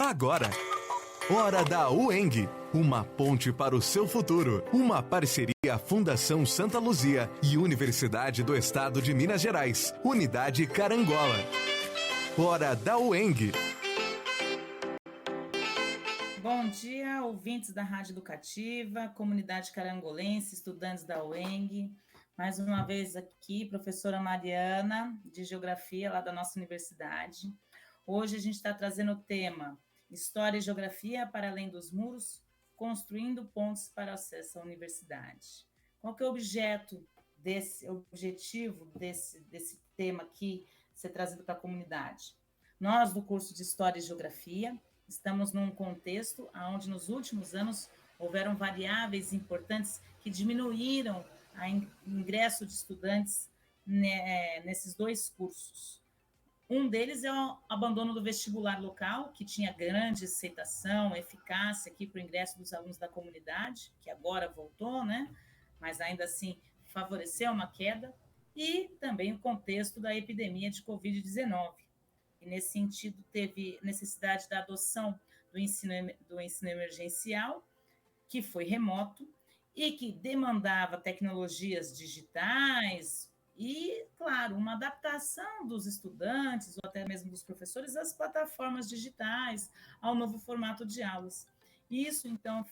agora. Hora da UENG, uma ponte para o seu futuro. Uma parceria Fundação Santa Luzia e Universidade do Estado de Minas Gerais. Unidade Carangola. Hora da UENG. Bom dia, ouvintes da Rádio Educativa, comunidade carangolense, estudantes da UENG. Mais uma vez aqui, professora Mariana, de Geografia, lá da nossa universidade. Hoje a gente está trazendo o tema História e Geografia para além dos muros, construindo pontes para acesso à universidade. Qual que é o objetivo desse tema aqui ser trazido para a comunidade? Nós, do curso de História e Geografia, estamos num contexto onde, nos últimos anos, houveram variáveis importantes que diminuíram o ingresso de estudantes nesses dois cursos. Um deles é o abandono do vestibular local, que tinha grande aceitação, eficácia aqui para o ingresso dos alunos da comunidade, que agora voltou, né? Mas ainda assim favoreceu uma queda, e também o contexto da epidemia de Covid-19. E, nesse sentido, teve necessidade da adoção do ensino emergencial, que foi remoto e que demandava tecnologias digitais e, claro, uma adaptação dos estudantes ou até mesmo dos professores às plataformas digitais, ao novo formato de aulas. Isso, então,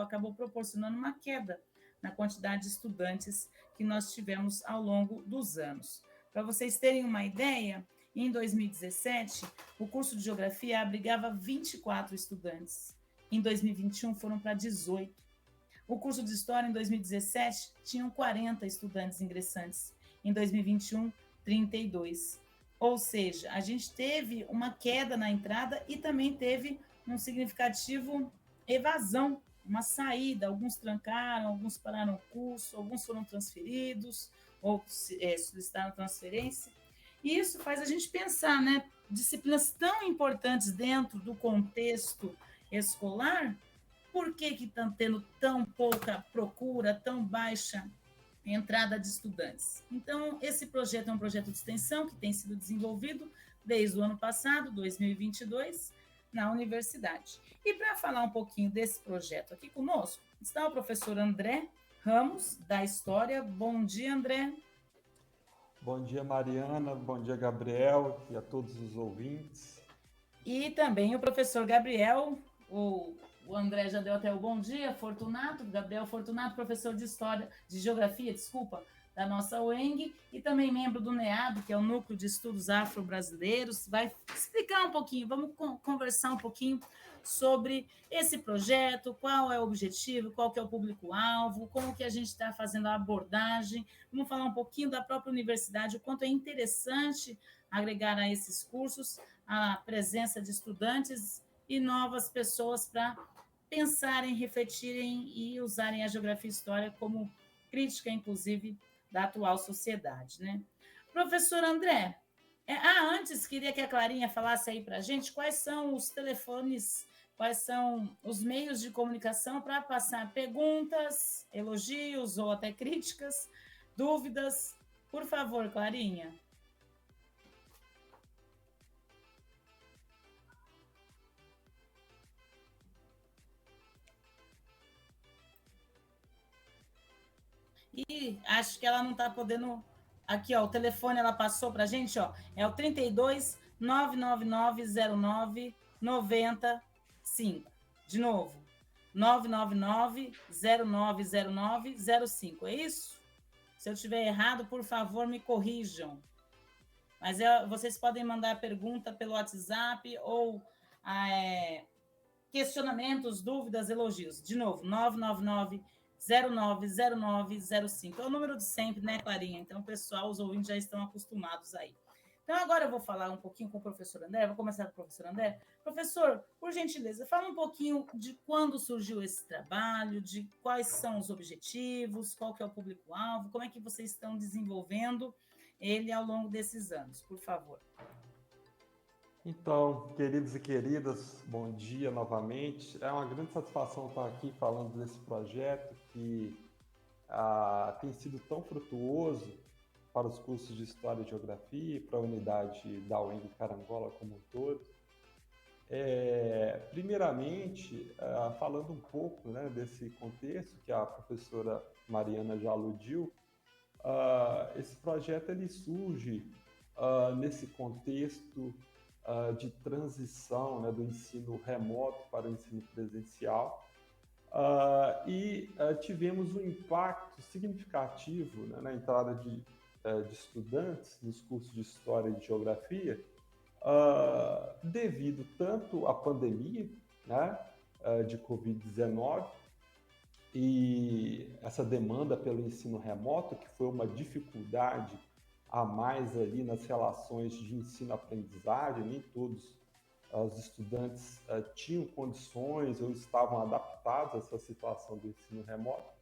acabou proporcionando uma queda na quantidade de estudantes que nós tivemos ao longo dos anos. Para vocês terem uma ideia, em 2017, o curso de Geografia abrigava 24 estudantes. Em 2021, foram para 18. O curso de História, em 2017, tinham 40 estudantes ingressantes. Em 2021, 32. Ou seja, a gente teve uma queda na entrada e também teve um significativo evasão, uma saída. Alguns trancaram, alguns pararam o curso, alguns foram transferidos, outros solicitaram transferência. E isso faz a gente pensar, né? Disciplinas tão importantes dentro do contexto escolar, por que estão tendo tão pouca procura, tão baixa entrada de estudantes? Então, esse projeto é um projeto de extensão que tem sido desenvolvido desde o ano passado, 2022, na universidade. E para falar um pouquinho desse projeto aqui conosco, está o professor André Ramos, da História. Bom dia, André. Bom dia, Mariana. Bom dia, Gabriel, e a todos os ouvintes. E também o professor Gabriel, o André já deu até o bom dia, Fortunato, Gabriel Fortunato, professor de Geografia, da nossa UENG, e também membro do NEAB, que é o Núcleo de Estudos Afro-Brasileiros. Vai explicar um pouquinho, vamos conversar um pouquinho sobre esse projeto, qual é o objetivo, qual que é o público-alvo, como que a gente está fazendo a abordagem. Vamos falar um pouquinho da própria universidade, o quanto é interessante agregar a esses cursos a presença de estudantes e novas pessoas para pensarem, refletirem e usarem a geografia e história como crítica, inclusive, da atual sociedade, né? Professor André, antes queria que a Clarinha falasse aí para a gente quais são os telefones, quais são os meios de comunicação para passar perguntas, elogios ou até críticas, dúvidas. Por favor, Clarinha. E acho que ela não está podendo. Aqui, ó, o telefone ela passou para a gente, ó, é o 32 99909 95. De novo, 999 090905. É isso? Se eu estiver errado, por favor, me corrijam. Mas vocês podem mandar pergunta pelo WhatsApp ou questionamentos, dúvidas, elogios. De novo, 999 090905. É o número de sempre, né, Clarinha? Então, pessoal, os ouvintes já estão acostumados aí. Então, agora eu vou falar um pouquinho com o professor André. Vou começar com o professor André. Professor, por gentileza, fala um pouquinho de quando surgiu esse trabalho, de quais são os objetivos, qual que é o público-alvo, como é que vocês estão desenvolvendo ele ao longo desses anos, por favor. Então, queridos e queridas, bom dia novamente. É uma grande satisfação estar aqui falando desse projeto que tem sido tão frutuoso para os cursos de História e Geografia e para a unidade da UENG Carangola como um todo. Primeiramente, falando um pouco, né, desse contexto que a professora Mariana já aludiu, esse projeto ele surge nesse contexto de transição, né, do ensino remoto para o ensino presencial, tivemos um impacto significativo, né, na entrada de estudantes nos cursos de História e de Geografia, devido tanto à pandemia, né, de Covid-19 e essa demanda pelo ensino remoto, que foi uma dificuldade a mais ali nas relações de ensino-aprendizagem. Nem todos os estudantes tinham condições ou estavam adaptados a essa situação do ensino remoto.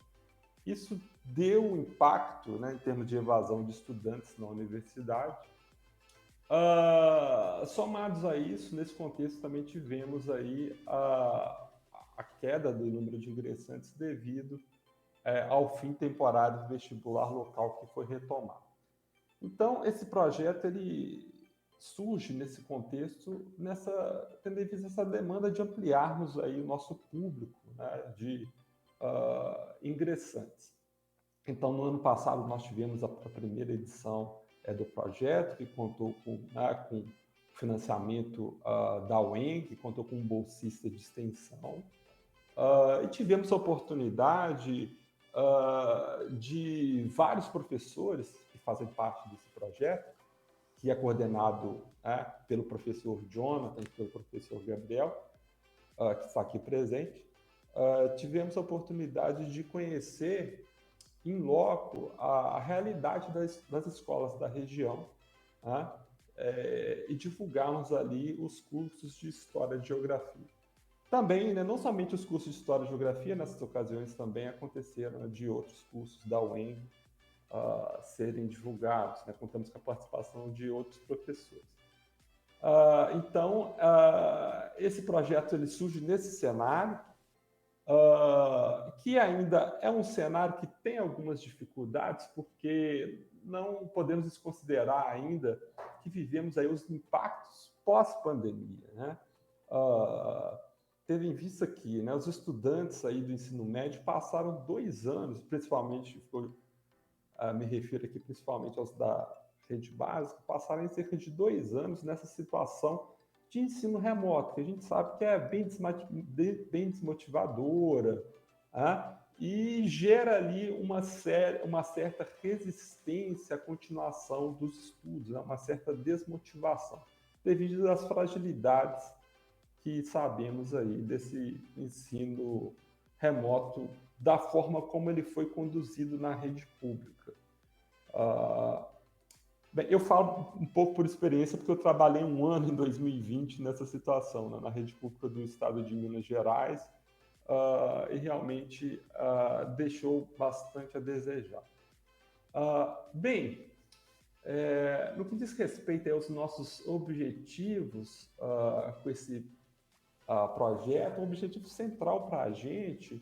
Isso deu um impacto, né, em termos de evasão de estudantes na universidade. Somados a isso, nesse contexto também tivemos aí a queda do número de ingressantes devido ao fim temporário do vestibular local que foi retomado. Então, esse projeto ele surge nesse contexto, tendo em vista essa demanda de ampliarmos aí o nosso público, né, de ingressantes. Então, no ano passado, nós tivemos a primeira edição do projeto, que contou com financiamento da UENG, que contou com um bolsista de extensão, e tivemos a oportunidade de vários professores que fazem parte desse projeto, que é coordenado pelo professor Jonathan e pelo professor Gabriel, que está aqui presente. Tivemos a oportunidade de conhecer em loco a realidade das escolas da região, e divulgarmos ali os cursos de História e Geografia. Também, né, não somente os cursos de História e Geografia, nessas ocasiões também aconteceram de outros cursos da UEM serem divulgados, né, contamos com a participação de outros professores. Então, esse projeto ele surge nesse cenário, que ainda é um cenário que tem algumas dificuldades, porque não podemos desconsiderar ainda que vivemos aí os impactos pós-pandemia, né? Tendo em vista que, né, os estudantes aí do ensino médio passaram 2 anos, principalmente, me refiro aqui principalmente aos da rede básica, passaram cerca de 2 anos nessa situação de ensino remoto, que a gente sabe que é bem desmotivadora, e gera ali uma certa resistência à continuação dos estudos, né? Uma certa desmotivação, devido às fragilidades que sabemos aí desse ensino remoto, da forma como ele foi conduzido na rede pública. Bem, eu falo um pouco por experiência, porque eu trabalhei 1 ano em 2020 nessa situação, né, na rede pública do estado de Minas Gerais, e realmente deixou bastante a desejar. Bem, no que diz respeito aos nossos objetivos com esse projeto, o objetivo central para a gente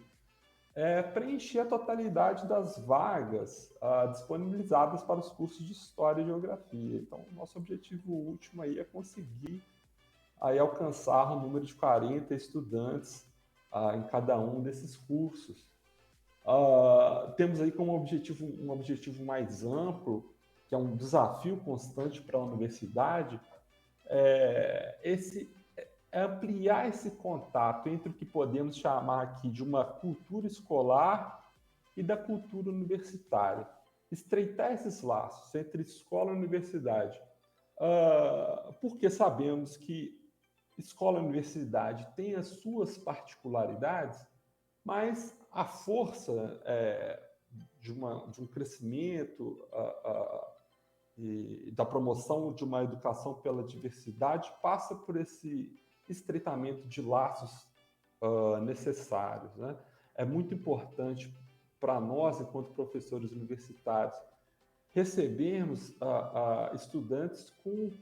é preencher a totalidade das vagas disponibilizadas para os cursos de História e Geografia. Então, nosso objetivo último aí é conseguir aí alcançar um número de 40 estudantes em cada um desses cursos. Temos aí como um objetivo mais amplo, que é um desafio constante para a universidade, ampliar esse contato entre o que podemos chamar aqui de uma cultura escolar e da cultura universitária. Estreitar esses laços entre escola e universidade, porque sabemos que escola e universidade têm as suas particularidades, mas a força de um crescimento e da promoção de uma educação pela diversidade passa por esse estreitamento de laços necessários, né? É muito importante para nós, enquanto professores universitários, recebermos estudantes com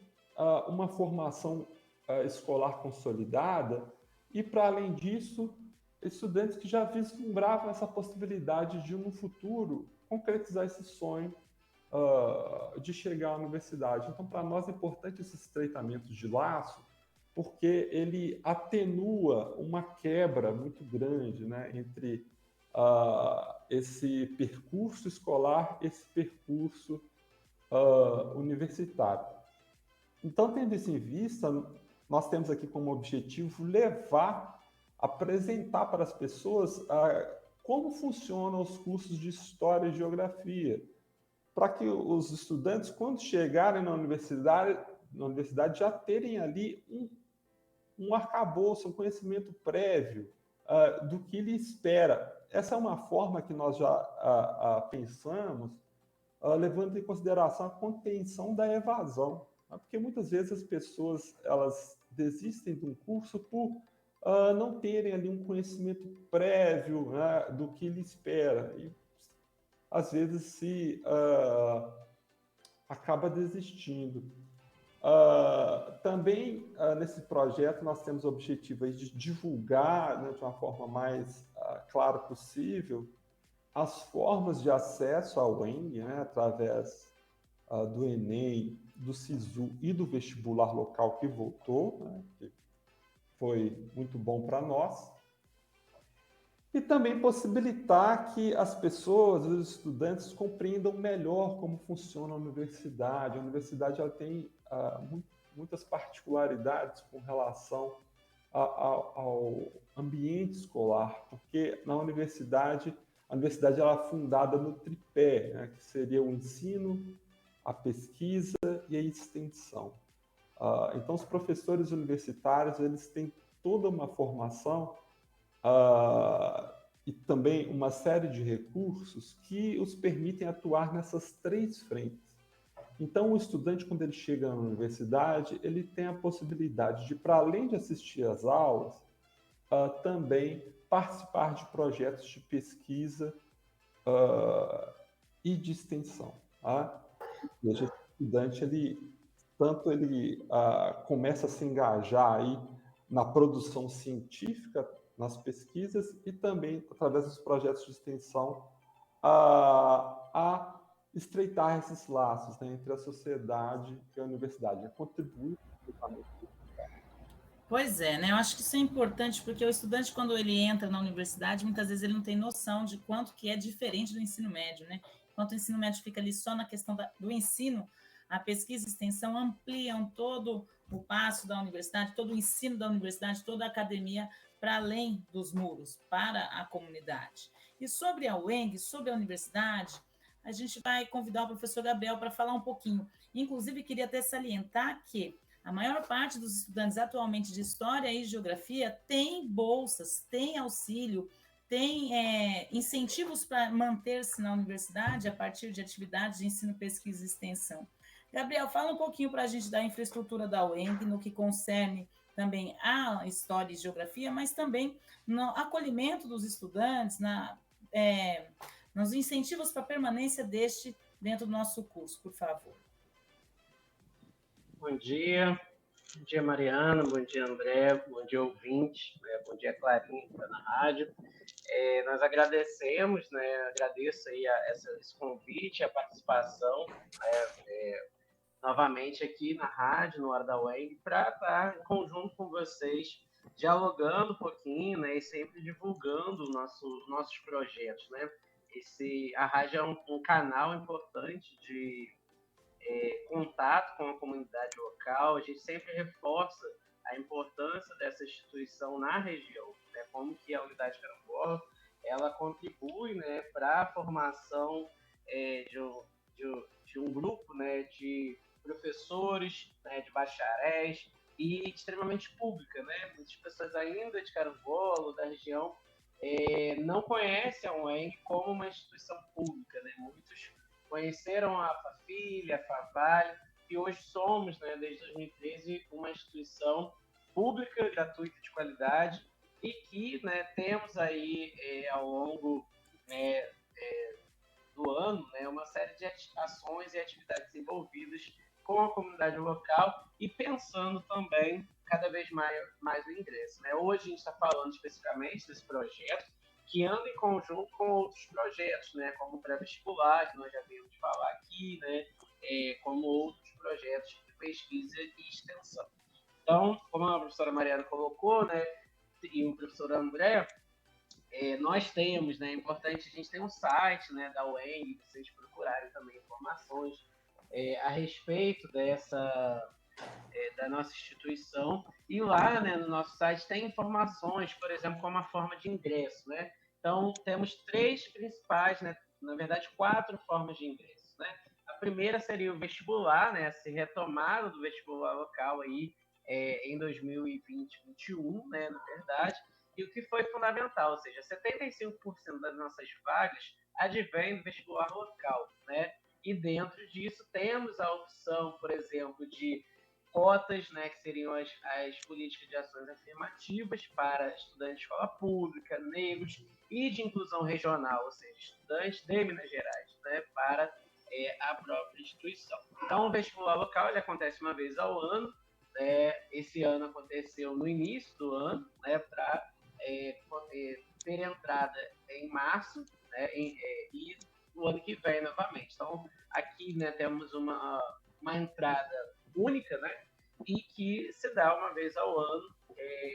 uma formação escolar consolidada e, para além disso, estudantes que já vislumbravam essa possibilidade de, no futuro, concretizar esse sonho de chegar à universidade. Então, para nós é importante esse estreitamento de laço, porque ele atenua uma quebra muito grande, né, entre esse percurso escolar, esse percurso universitário. Então, tendo isso em vista, nós temos aqui como objetivo apresentar para as pessoas como funcionam os cursos de História e Geografia, para que os estudantes, quando chegarem na universidade já terem ali um arcabouço, um conhecimento prévio do que lhe espera. Essa é uma forma que nós já pensamos, levando em consideração a contenção da evasão, né? Porque muitas vezes as pessoas elas desistem de um curso por não terem ali um conhecimento prévio, né, do que lhe espera. E às vezes se acaba desistindo. Também nesse projeto nós temos o objetivo aí de divulgar, né, de uma forma mais clara possível as formas de acesso ao ENG, né, através do Enem, do SISU e do vestibular local que voltou, né, que foi muito bom para nós. E também possibilitar que as pessoas, os estudantes, compreendam melhor como funciona a universidade. A universidade ela tem muitas particularidades com relação ao ambiente escolar, porque na universidade, a universidade ela é fundada no tripé, né, que seria o ensino, a pesquisa e a extensão. Então, os professores universitários eles têm toda uma formação e também uma série de recursos que os permitem atuar nessas três frentes. Então, o estudante, quando ele chega na universidade, ele tem a possibilidade de, para além de assistir às aulas, também participar de projetos de pesquisa e de extensão. Tá? Ou seja, o estudante, ele começa a se engajar aí na produção científica, nas pesquisas e também, através dos projetos de extensão, a estreitar esses laços, né, entre a sociedade e a universidade, a contribuir. Pois é, né? Eu acho que isso é importante porque o estudante, quando ele entra na universidade, muitas vezes ele não tem noção de quanto que é diferente do ensino médio, né? Enquanto o ensino médio fica ali só na questão do ensino, a pesquisa e extensão ampliam todo o passo da universidade, todo o ensino da universidade, toda a academia para além dos muros, para a comunidade. E sobre a UENG, sobre a universidade, a gente vai convidar o professor Gabriel para falar um pouquinho. Inclusive, queria até salientar que a maior parte dos estudantes atualmente de História e Geografia tem bolsas, tem auxílio, tem incentivos para manter-se na universidade a partir de atividades de ensino, pesquisa e extensão. Gabriel, fala um pouquinho para a gente da infraestrutura da UENG, no que concerne também a História e Geografia, mas também no acolhimento dos estudantes, nos incentivos para a permanência deste dentro do nosso curso, por favor. Bom dia Mariana, bom dia André, bom dia ouvinte, né? Bom dia Clarinha que está na rádio. Nós agradecemos, né? Agradeço aí esse convite, a participação, novamente aqui na rádio, no Hora da UENG, para estar em conjunto com vocês, dialogando um pouquinho, né? E sempre divulgando nossos projetos, né? A rádio é um canal importante de contato com a comunidade local. A gente sempre reforça a importância dessa instituição na região, né? Como que a Unidade Carambola ela contribui, né, para a formação de um grupo, né, de professores, né, de bacharéis e extremamente pública, né? Muitas pessoas ainda de Carambola, da região, não conhecem a UENG como uma instituição pública, né? Muitos conheceram a FAFIL, a FAVAL, e hoje somos, né, desde 2013, uma instituição pública, gratuita, de qualidade, e que, né, temos aí, ao longo do ano, né, uma série de ações e atividades envolvidas com a comunidade local e pensando também cada vez mais o ingresso, né? Hoje a gente está falando especificamente desse projeto, que anda em conjunto com outros projetos, né, como o pré-vestibular, que nós já vimos falar aqui, né, como outros projetos de pesquisa e extensão. Então, como a professora Mariana colocou, né, e o professor André, nós temos, né, é importante, a gente tem um site, né, da UENG, vocês procurarem também informações a respeito da nossa instituição, e lá, né, no nosso site tem informações, por exemplo, como a forma de ingresso, né? Então, temos 3 principais, né, na verdade, 4 formas de ingresso, né? A primeira seria o vestibular, né, a retomada do vestibular local aí em 2020-21, né, na verdade, e o que foi fundamental, ou seja, 75% das nossas vagas advém do vestibular local, né? E dentro disso temos a opção, por exemplo, de cotas, né, que seriam as políticas de ações afirmativas para estudantes de escola pública, negros e de inclusão regional, ou seja, estudantes de Minas Gerais, né, para a própria instituição. Então, o vestibular local ele acontece uma vez ao ano. Esse ano aconteceu no início do ano, né, para ter entrada em março, né, e no ano que vem novamente. Então, aqui, né, temos uma entrada única, né, e que se dá uma vez ao ano.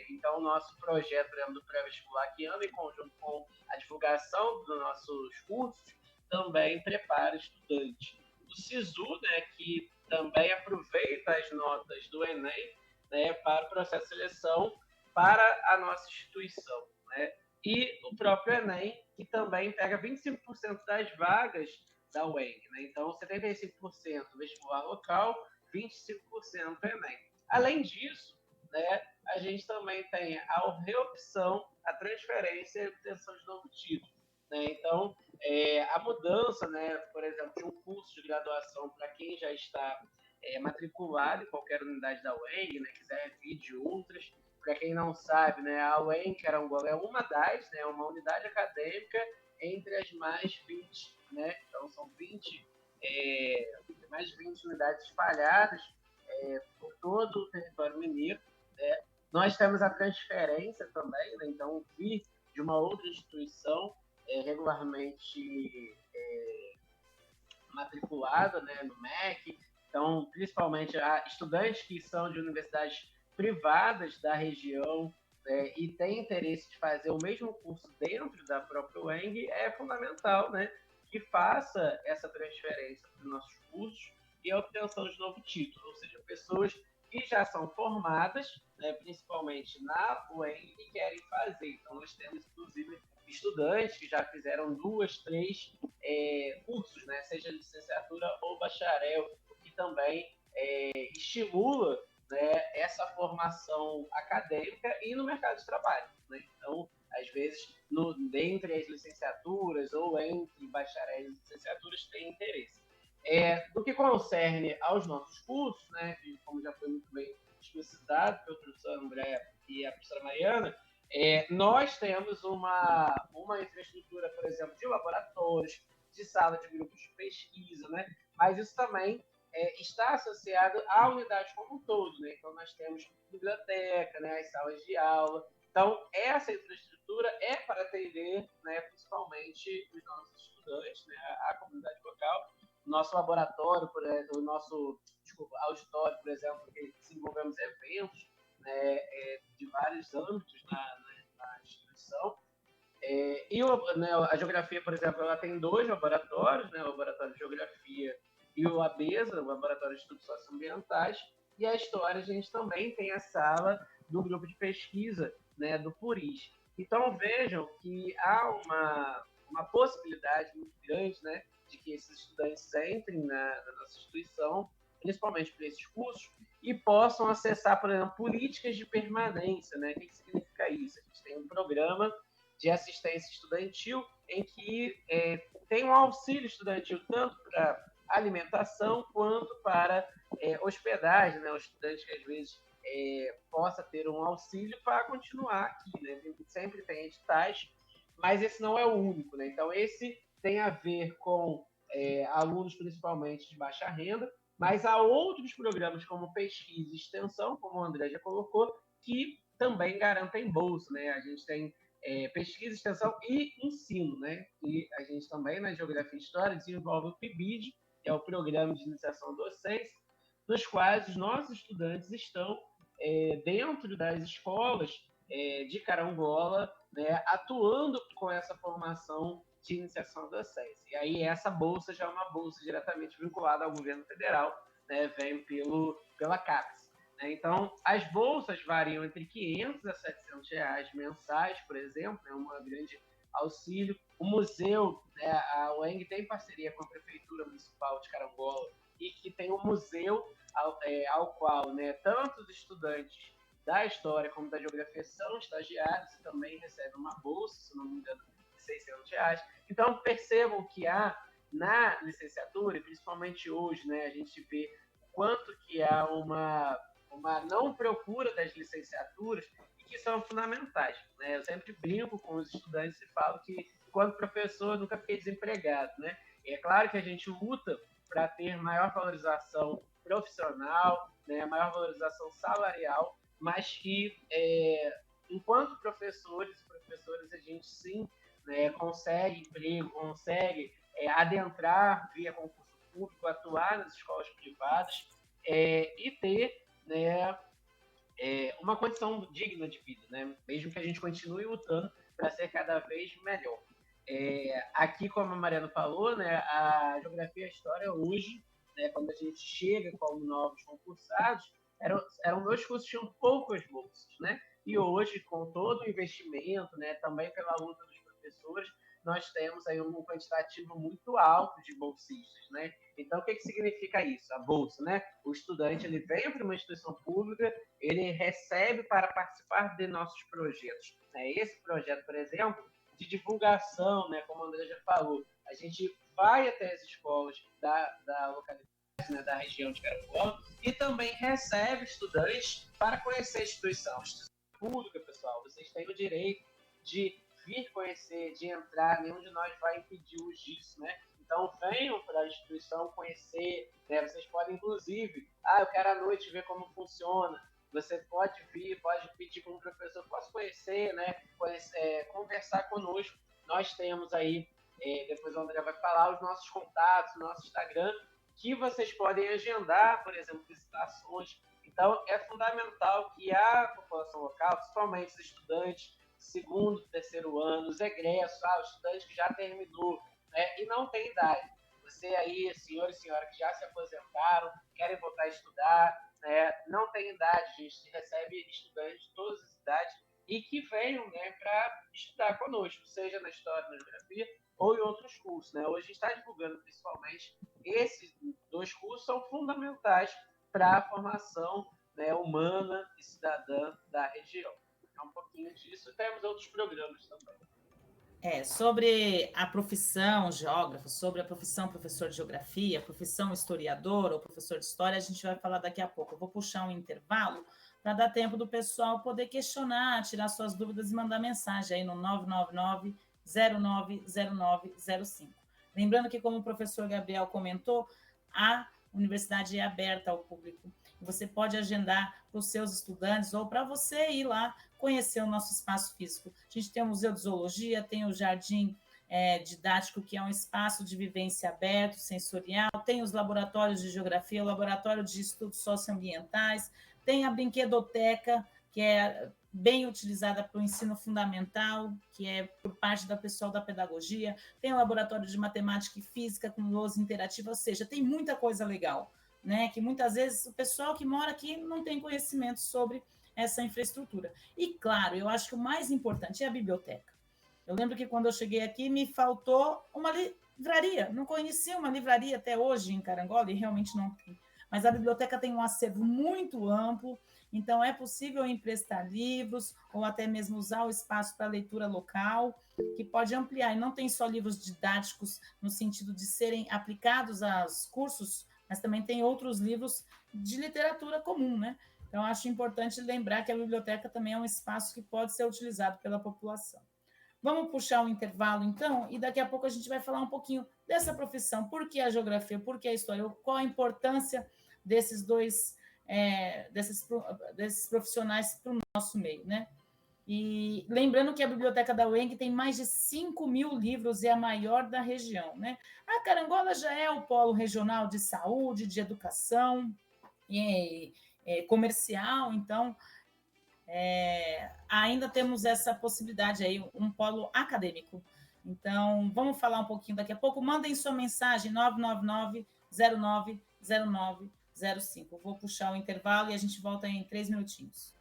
Então, o nosso projeto, por exemplo, do pré-vestibular, que anda em conjunto com a divulgação dos nossos cursos, também prepara estudante. O SISU, né, que também aproveita as notas do Enem, né, para o processo de seleção para a nossa instituição, né? E o próprio Enem, que também pega 25% das vagas da UENG, né? Então, 75% vestibular local, 25% Enem. Além disso, né, a gente também tem a reopção, a transferência e a obtenção de novo título, né? Então, a mudança, né, por exemplo, de um curso de graduação para quem já está matriculado em qualquer unidade da UENG, né, quiser vir de outras. Para quem não sabe, né, a UENG Carangola é uma das, né, uma unidade acadêmica entre as mais 20, né? Então são 20, mais de 20 unidades espalhadas por todo o território mineiro, né? Nós temos a transferência também, né? Então vir de uma outra instituição regularmente matriculada, né, no MEC. Então, principalmente estudantes que são de universidades privadas da região e têm interesse de fazer o mesmo curso dentro da própria UENG, é fundamental, né, que faça essa transferência para os nossos cursos e a obtenção de novo título, ou seja, pessoas que já são formadas, né, principalmente na UENG, e querem fazer. Então, nós temos, inclusive, estudantes que já fizeram 2, 3 cursos, né, seja licenciatura ou bacharel, o que também estimula, né, essa formação acadêmica e no mercado de trabalho, né? Então, às vezes, entre as licenciaturas ou entre bacharéis e licenciaturas, tem interesse. Do que concerne aos nossos cursos, né, e como já foi muito bem explicitado pelo professor André e a professora Mariana, nós temos uma infraestrutura, por exemplo, de laboratórios, de sala de grupos de pesquisa, né? Mas isso também está associado à unidade como um todo, né? Então, nós temos biblioteca, né, as salas de aula. Então, essa infraestrutura é para atender, né, principalmente os nossos estudantes, né, a comunidade local. Nosso laboratório, o nosso auditório, por exemplo, que desenvolvemos eventos, né, de vários âmbitos na instituição. Né, a geografia, por exemplo, ela tem 2 laboratórios, né, o laboratório de geografia e o ABESA, o laboratório de estudos socioambientais, e a história a gente também tem a sala do grupo de pesquisa, né, do PURIS. Então vejam que há uma possibilidade muito grande, né, de que esses estudantes entrem na nossa instituição, principalmente para esses cursos, e possam acessar, por exemplo, políticas de permanência, né? O que significa isso? A gente tem um programa de assistência estudantil em que tem um auxílio estudantil tanto para alimentação quanto para hospedagem, né? O estudante que às vezes possa ter um auxílio para continuar aqui, né? Sempre tem editais, mas esse não é o único, né? Então esse tem a ver com alunos principalmente de baixa renda, mas há outros programas como pesquisa e extensão, como o André já colocou, que também garantem bolsa, né? A gente tem pesquisa, extensão e ensino, né? E a gente também, na Geografia e História, desenvolve o PIBID, que é o Programa de Iniciação Docência, nos quais os nossos estudantes estão dentro das escolas de Carangola, né, atuando com essa formação de iniciação da SES. E aí essa bolsa já é uma bolsa diretamente vinculada ao governo federal, né, vem pela CAPES. Né? Então, as bolsas variam entre R$500 a R$700 mensais, por exemplo, é um grande auxílio. O museu, né, a UENG tem parceria com a Prefeitura Municipal de Carangola e que tem um museu ao qual, né, tanto os estudantes da História como da Geografia são estagiários e também recebem uma bolsa, se não me engano, de R$600. Então, percebam que há na licenciatura, e principalmente hoje, né, a gente vê quanto que há uma não procura das licenciaturas e que são fundamentais. Né? Eu sempre brinco com os estudantes e falo que, quando professor, eu nunca fiquei desempregado. Né? E é claro que a gente luta para ter maior valorização profissional, né, maior valorização salarial, mas que, enquanto professores e professoras, a gente sim, né, consegue emprego, consegue adentrar via concurso público, atuar nas escolas privadas e ter, né, uma condição digna de vida, né? Mesmo que a gente continue lutando para ser cada vez melhor. Aqui, como a Mariana falou, né, a Geografia e a História hoje, né, quando a gente chega como novos concursados, eram dois cursos que tinham poucas bolsas, né? E hoje, com todo o investimento, né, também pela luta dos professores, nós temos aí um quantitativo muito alto de bolsistas, né? Então, o que significa isso? A bolsa, né? O estudante, ele vem para uma instituição pública, ele recebe para participar de nossos projetos. Esse projeto, por exemplo, de divulgação, né, como a André já falou, a gente vai até as escolas da localidade, né, da região de Carangola, e também recebe estudantes para conhecer a instituição. A instituição pública, pessoal, vocês têm o direito de vir conhecer, de entrar, nenhum de nós vai impedir-os disso, né? Então, venham para a instituição conhecer, né? Vocês podem, inclusive, eu quero à noite ver como funciona. Você pode vir, pode pedir para um professor, posso conhecer, né? Conversar conosco. Nós temos aí, depois o André vai falar, os nossos contatos, o nosso Instagram, que vocês podem agendar, por exemplo, visitações. Então, é fundamental que a população local, principalmente os estudantes, segundo, terceiro ano, os egressos, os estudantes que já terminou, né, e não tem idade. Você aí, senhor e senhora que já se aposentaram, querem voltar a estudar, né, não tem idade, a gente recebe estudantes de todas as idades e que venham, né, para estudar conosco, seja na História, na Geografia ou em outros cursos. Né? Hoje a gente está divulgando principalmente esses dois cursos, são fundamentais para a formação, né, humana e cidadã da região. É um pouquinho disso, e temos outros programas também. Sobre a profissão geógrafo, sobre a profissão professor de geografia, profissão historiador ou professor de história, a gente vai falar daqui a pouco. Eu vou puxar um intervalo para dar tempo do pessoal poder questionar, tirar suas dúvidas e mandar mensagem aí no 999-090905. Lembrando que, como o professor Gabriel comentou, a universidade é aberta ao público. Você pode agendar para os seus estudantes ou para você ir lá conhecer o nosso espaço físico. A gente tem o Museu de Zoologia, tem o Jardim Didático, que é um espaço de vivência aberto, sensorial, tem os laboratórios de geografia, o laboratório de estudos socioambientais, tem a brinquedoteca, que é bem utilizada para o ensino fundamental, que é por parte da pessoal da pedagogia, tem o laboratório de matemática e física com lousa interativa, ou seja, tem muita coisa legal, né? Que muitas vezes o pessoal que mora aqui não tem conhecimento sobre essa infraestrutura. E, claro, eu acho que o mais importante é a biblioteca. Eu lembro que quando eu cheguei aqui me faltou uma livraria, não conhecia uma livraria até hoje em Carangola e realmente não tem. Mas a biblioteca tem um acervo muito amplo, então é possível emprestar livros ou até mesmo usar o espaço para leitura local, que pode ampliar. E não tem só livros didáticos no sentido de serem aplicados aos cursos, mas também tem outros livros de literatura comum, né? Então, acho importante lembrar que a biblioteca também é um espaço que pode ser utilizado pela população. Vamos puxar um intervalo, então, e daqui a pouco a gente vai falar um pouquinho dessa profissão. Por que a geografia? Por que a história? Qual a importância desses desses profissionais para o nosso meio, né? E lembrando que a biblioteca da UENG tem mais de 5.000 livros e é a maior da região, né? A Carangola já é o polo regional de saúde, de educação, e comercial, então ainda temos essa possibilidade aí, um polo acadêmico. Então, vamos falar um pouquinho daqui a pouco. Mandem sua mensagem, 999-090905. Vou puxar o intervalo e a gente volta em 3 minutinhos.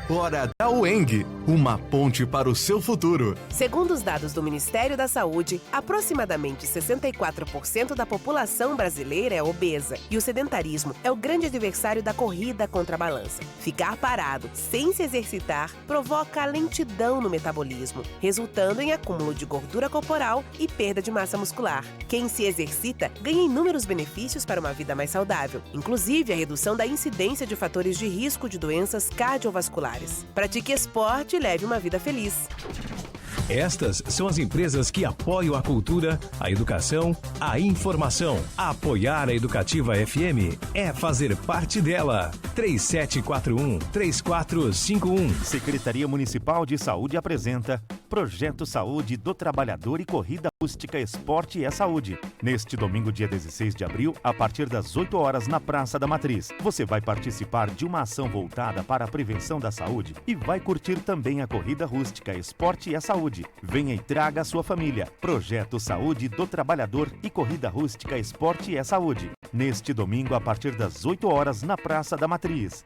Hora da UENG, uma ponte para o seu futuro. Segundo os dados do Ministério da Saúde, aproximadamente 64% da população brasileira é obesa e o sedentarismo é o grande adversário da corrida contra a balança. Ficar parado, sem se exercitar, provoca lentidão no metabolismo, resultando em acúmulo de gordura corporal e perda de massa muscular. Quem se exercita ganha inúmeros benefícios para uma vida mais saudável, inclusive a redução da incidência de fatores de risco de doenças cardiovasculares. Pratique esporte e leve uma vida feliz. Estas são as empresas que apoiam a cultura, a educação, a informação. Apoiar a Educativa FM é fazer parte dela. 3741-3451. Secretaria Municipal de Saúde apresenta Projeto Saúde do Trabalhador e Corrida Rústica Esporte é Saúde. Neste domingo, dia 16 de abril, a partir das 8 horas na Praça da Matriz. Você vai participar de uma ação voltada para a prevenção da saúde e vai curtir também a Corrida Rústica Esporte é Saúde. Venha e traga a sua família. Projeto Saúde do Trabalhador e Corrida Rústica Esporte é Saúde. Neste domingo, a partir das 8 horas na Praça da Matriz.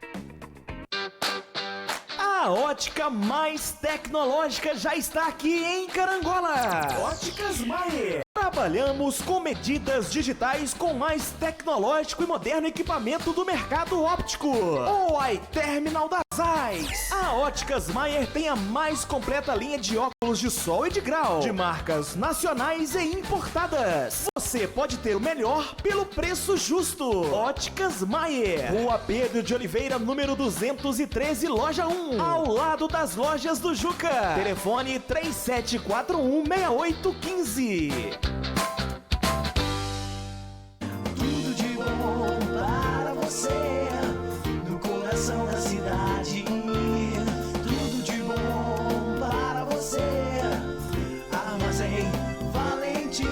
A ótica mais tecnológica já está aqui em Carangola. Óticas Maier. Trabalhamos com medidas digitais com o mais tecnológico e moderno equipamento do mercado óptico. O iTerminal das AIS. A Óticas Maier tem a mais completa linha de óculos de sol e de grau, de marcas nacionais e importadas. Você pode ter o melhor pelo preço justo. Óticas Maier. Rua Pedro de Oliveira, número 213, loja 1. Ao lado das lojas do Juca. Telefone 3741-6815. Tudo de bom para você, no coração da cidade. Tudo de bom para você, Armazém Valentim.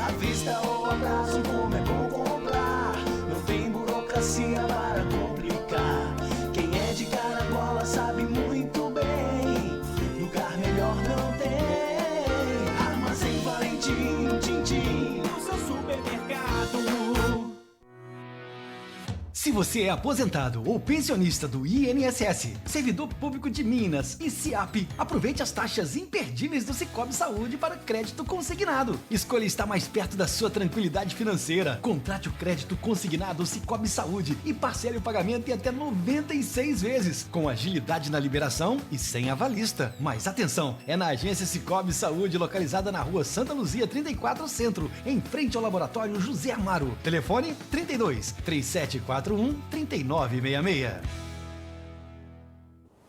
À vista ou a prazo, como é bom comprar. Não tem burocracia para complicar. Quem é de Carangola sabe muito bem, lugar melhor não tem. Armazém Valentim, Tintim, no seu supermercado. Se você é aposentado ou pensionista do INSS, servidor público de Minas e SIAP, aproveite as taxas imperdíveis do Sicoob Saúde para crédito consignado. Escolha estar mais perto da sua tranquilidade financeira. Contrate o crédito consignado Sicoob Saúde e parcele o pagamento em até 96 vezes, com agilidade na liberação e sem avalista. Mas atenção, é na agência Sicoob Saúde, localizada na rua Santa Luzia 34 Centro, em frente ao laboratório José Amaro. Telefone 32 3741 3966.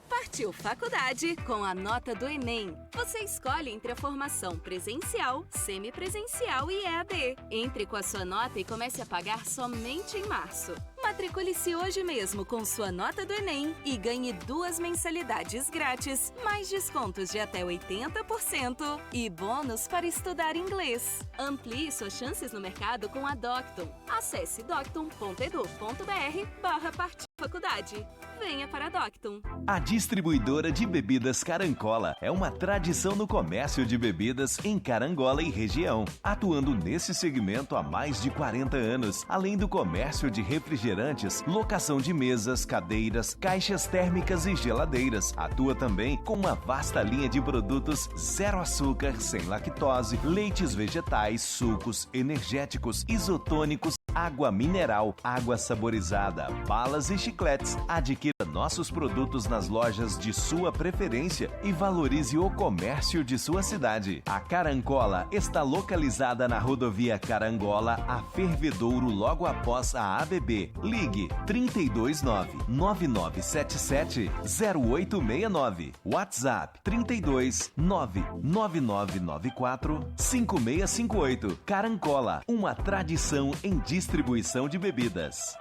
Partiu faculdade com a nota do Enem. Você escolhe entre a formação presencial, semipresencial e EAD. Entre com a sua nota e comece a pagar somente em março. Matricule-se hoje mesmo com sua nota do Enem e ganhe 2 mensalidades grátis, mais descontos de até 80% e bônus para estudar inglês. Amplie suas chances no mercado com a Docton. Acesse docton.edu.br/partiu-faculdade. Venha para a Docton. A distribuidora de bebidas Carancola é uma tradição no comércio de bebidas em Carangola e região, atuando nesse segmento há mais de 40 anos, além do comércio de refrigerantes, locação de mesas, cadeiras, caixas térmicas e geladeiras. Atua também com uma vasta linha de produtos zero açúcar, sem lactose, leites vegetais, sucos, energéticos, isotônicos, água mineral, água saborizada, balas e chicletes. Adquira nossos produtos nas lojas de sua preferência e valorize o comércio de sua cidade. A Carancola está localizada na rodovia Carangola a Fervedouro, logo após a ABB. Ligue 329-9977-0869. WhatsApp 329-9994-5658. Carancola, uma tradição em distribuição de bebidas.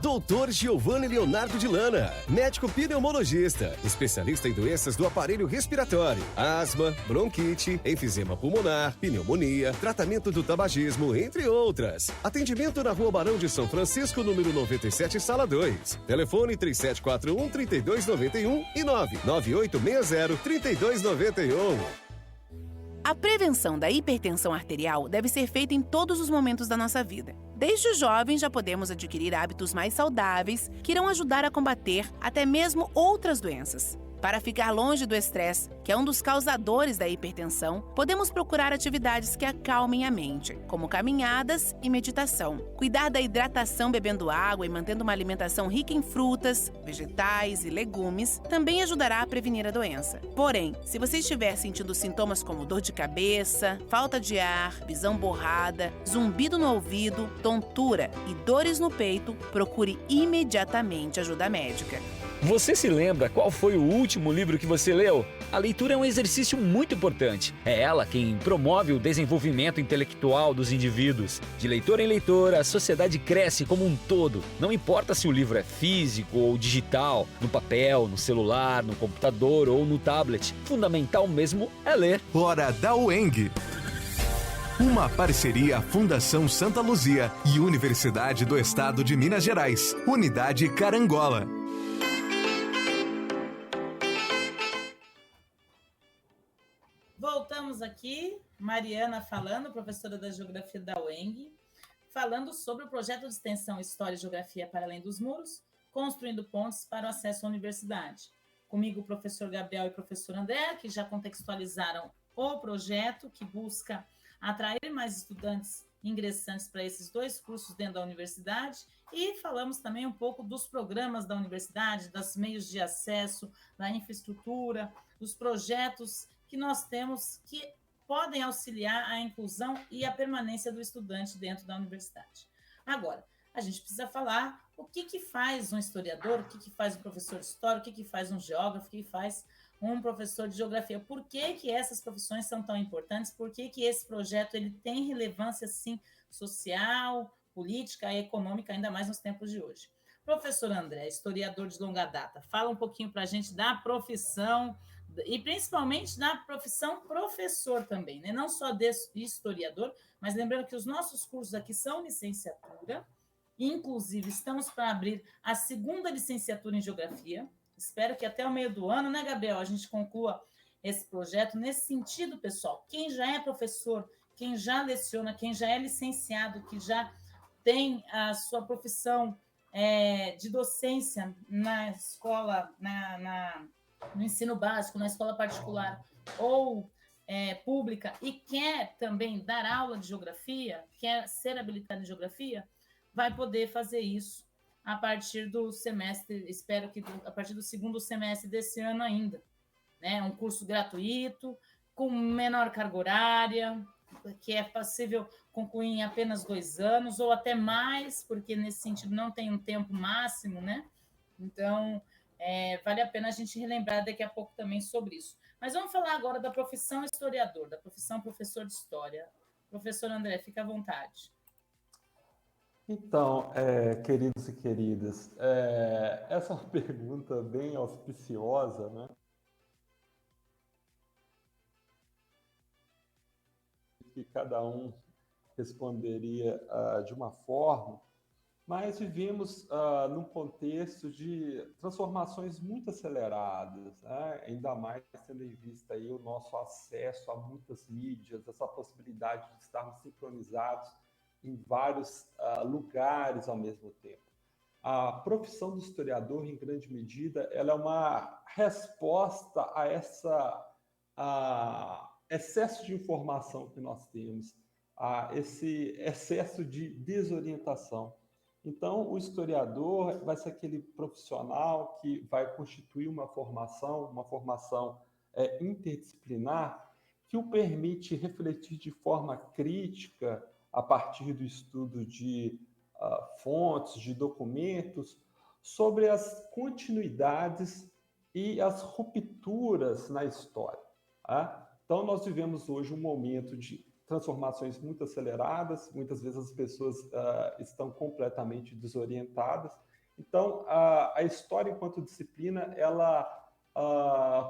Dr. Giovanni Leonardo de Lana, médico pneumologista, especialista em doenças do aparelho respiratório, asma, bronquite, enfisema pulmonar, pneumonia, tratamento do tabagismo, entre outras. Atendimento na Rua Barão de São Francisco, número 97, sala 2. Telefone 3741-3291 e 99860-3291. A prevenção da hipertensão arterial deve ser feita em todos os momentos da nossa vida. Desde os jovens já podemos adquirir hábitos mais saudáveis que irão ajudar a combater até mesmo outras doenças. Para ficar longe do estresse, que é um dos causadores da hipertensão, podemos procurar atividades que acalmem a mente, como caminhadas e meditação. Cuidar da hidratação bebendo água e mantendo uma alimentação rica em frutas, vegetais e legumes também ajudará a prevenir a doença. Porém, se você estiver sentindo sintomas como dor de cabeça, falta de ar, visão borrada, zumbido no ouvido, tontura e dores no peito, procure imediatamente ajuda médica. Você se lembra qual foi o último livro que você leu? A leitura é um exercício muito importante. É ela quem promove o desenvolvimento intelectual dos indivíduos. De leitor em leitor, a sociedade cresce como um todo. Não importa se o livro é físico ou digital, no papel, no celular, no computador ou no tablet. Fundamental mesmo é ler. Hora da UENG. Uma parceria Fundação Santa Luzia e Universidade do Estado de Minas Gerais. Unidade Carangola. Voltamos aqui, Mariana falando, professora da Geografia da UENG, falando sobre o projeto de extensão História e Geografia para Além dos Muros, construindo pontes para o acesso à universidade. Comigo o professor Gabriel e o professor André, que já contextualizaram o projeto, que busca atrair mais estudantes ingressantes para esses dois cursos dentro da universidade, e falamos também um pouco dos programas da universidade, dos meios de acesso, da infraestrutura, dos projetos que nós temos que podem auxiliar a inclusão e a permanência do estudante dentro da universidade. Agora, a gente precisa falar o que faz um historiador, o que faz um professor de história, o que faz um geógrafo, o que faz um professor de geografia. Por que essas profissões são tão importantes? Por que esse projeto ele tem relevância, sim, social, política e econômica, ainda mais nos tempos de hoje? Professor André, historiador de longa data, fala um pouquinho para a gente da profissão e principalmente da profissão professor também, né? Não só de historiador, mas lembrando que os nossos cursos aqui são licenciatura, inclusive estamos para abrir a segunda licenciatura em geografia. Espero que até o meio do ano, né, Gabriel, a gente conclua esse projeto. Nesse sentido, pessoal, quem já é professor, quem já leciona, quem já é licenciado, que já tem a sua profissão de docência na escola, no ensino básico, na escola particular ou pública, e quer também dar aula de geografia, quer ser habilitado em geografia, vai poder fazer isso a partir do semestre, espero que a partir do segundo semestre desse ano ainda, né? Um curso gratuito, com menor carga horária, que é possível concluir em apenas 2 anos, ou até mais, porque nesse sentido não tem um tempo máximo, né? Então, vale a pena a gente relembrar daqui a pouco também sobre isso. Mas vamos falar agora da profissão historiador, da profissão professor de história. Professor André, fica à vontade. Então, queridos e queridas, essa é uma pergunta bem auspiciosa, né? Que cada um responderia de uma forma, mas vivemos num contexto de transformações muito aceleradas, né? Ainda mais tendo em vista aí o nosso acesso a muitas mídias, essa possibilidade de estarmos sincronizados em vários lugares ao mesmo tempo. A profissão do historiador, em grande medida, ela é uma resposta a excesso de informação que nós temos, a esse excesso de desorientação. Então, o historiador vai ser aquele profissional que vai constituir uma formação interdisciplinar, que o permite refletir de forma crítica a partir do estudo de fontes, de documentos, sobre as continuidades e as rupturas na história. Tá? Então, nós vivemos hoje um momento de transformações muito aceleradas, muitas vezes as pessoas estão completamente desorientadas. Então, a história enquanto disciplina, ela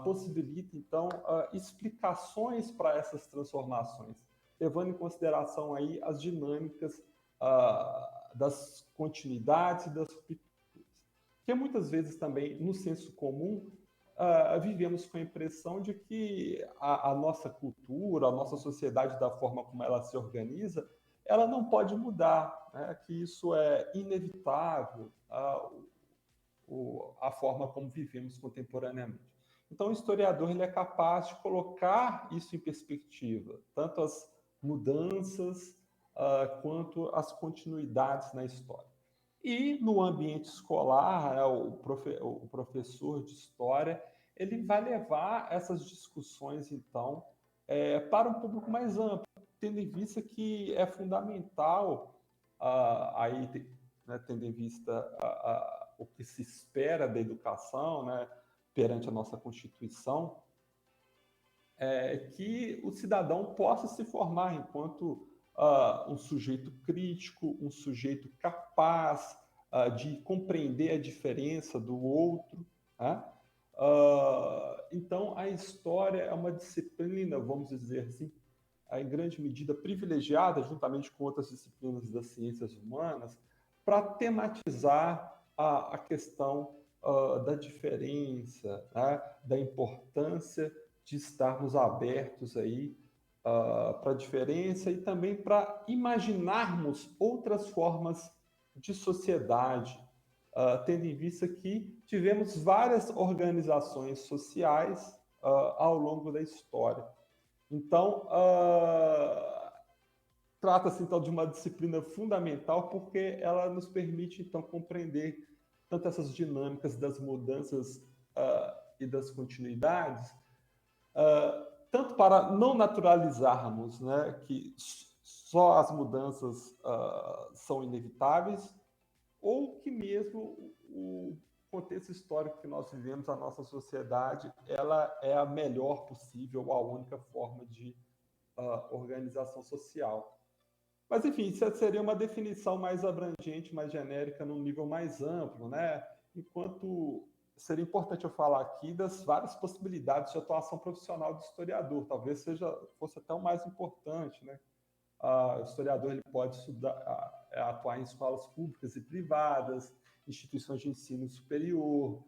possibilita, então, explicações para essas transformações, levando em consideração aí as dinâmicas das continuidades e das rupturas. Porque muitas vezes também, no senso comum, vivemos com a impressão de que a nossa cultura, a nossa sociedade, da forma como ela se organiza, ela não pode mudar, né? Que isso é inevitável, a forma como vivemos contemporaneamente. Então, o historiador ele é capaz de colocar isso em perspectiva, tanto as mudanças quanto as continuidades na história. E no ambiente escolar, né, o professor de história, ele vai levar essas discussões, então, para um público mais amplo, tendo em vista que é fundamental, né, tendo em vista o que se espera da educação, né, perante a nossa Constituição, que o cidadão possa se formar enquanto um sujeito crítico, um sujeito capaz de compreender a diferença do outro, né? Então, a história é uma disciplina, vamos dizer assim, em grande medida privilegiada, juntamente com outras disciplinas das ciências humanas, para tematizar a questão da diferença, né? Da importância de estarmos abertos aí para a diferença e também para imaginarmos outras formas de sociedade, tendo em vista que tivemos várias organizações sociais ao longo da história. Então, trata-se então de uma disciplina fundamental porque ela nos permite então compreender tanto essas dinâmicas das mudanças e das continuidades, tanto para não naturalizarmos, né, que só as mudanças são inevitáveis, ou que mesmo o contexto histórico que nós vivemos, a nossa sociedade, ela é a melhor possível, a única forma de organização social. Mas, enfim, isso seria uma definição mais abrangente, mais genérica, num nível mais amplo, né? Enquanto seria importante eu falar aqui das várias possibilidades de atuação profissional do historiador. Talvez fosse até o mais importante, né? O historiador ele pode atuar em escolas públicas e privadas, instituições de ensino superior,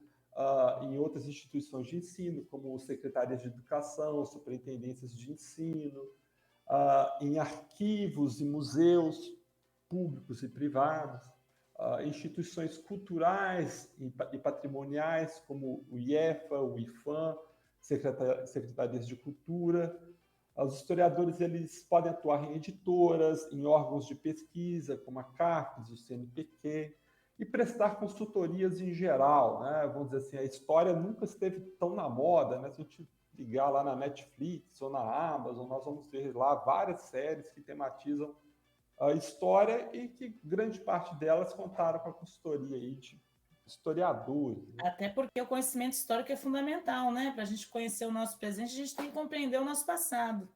em outras instituições de ensino, como secretarias de educação, superintendências de ensino, em arquivos e museus públicos e privados, instituições culturais e patrimoniais, como o IEFA, o IFAM, secretarias de cultura. Os historiadores eles podem atuar em editoras, em órgãos de pesquisa, como a CAPES, o CNPq, e prestar consultorias em geral, né? Vamos dizer assim, a história nunca esteve tão na moda, né? Se a gente ligar lá na Netflix ou na Amazon, nós vamos ver lá várias séries que tematizam a história e que grande parte delas contaram com a consultoria aí de historiadores. Né? Até porque o conhecimento histórico é fundamental, né? Para a gente conhecer o nosso presente, a gente tem que compreender o nosso passado.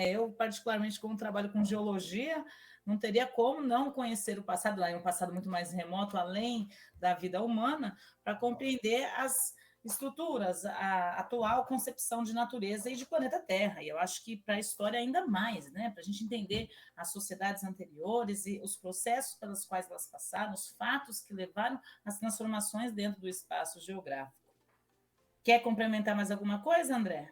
Eu, particularmente, como trabalho com geologia, não teria como não conhecer o passado, lá em um passado muito mais remoto, além da vida humana, para compreender as estruturas, a atual concepção de natureza e de planeta Terra. E eu acho que para a história ainda mais, né? Para a gente entender as sociedades anteriores e os processos pelos quais elas passaram, os fatos que levaram às transformações dentro do espaço geográfico. Quer complementar mais alguma coisa, André?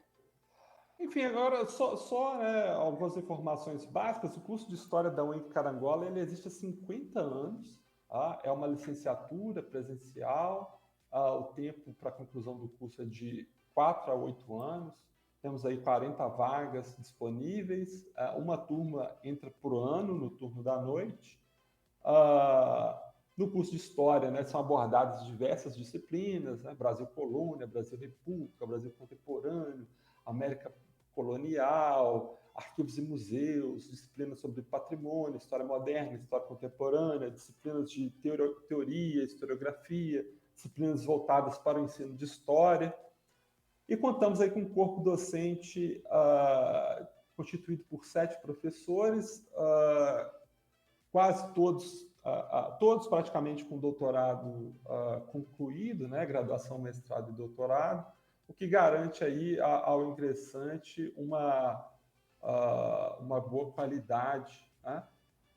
Enfim, agora só né, algumas informações básicas. O curso de História da UENC Carangola ele existe há 50 anos. Tá? É uma licenciatura presencial. O tempo para a conclusão do curso é de 4 a 8 anos. Temos aí 40 vagas disponíveis. Uma turma entra por ano, no turno da noite. No curso de História, né, são abordadas diversas disciplinas, né? Brasil Colônia, Brasil República, Brasil Contemporâneo, América Colonial, arquivos e museus, disciplinas sobre patrimônio, história moderna, história contemporânea, disciplinas de teoria, historiografia, disciplinas voltadas para o ensino de história. E contamos aí com um corpo docente constituído por 7 professores, quase todos praticamente com doutorado concluído, né, graduação, mestrado e doutorado, o que garante aí ao ingressante uma boa qualidade, né?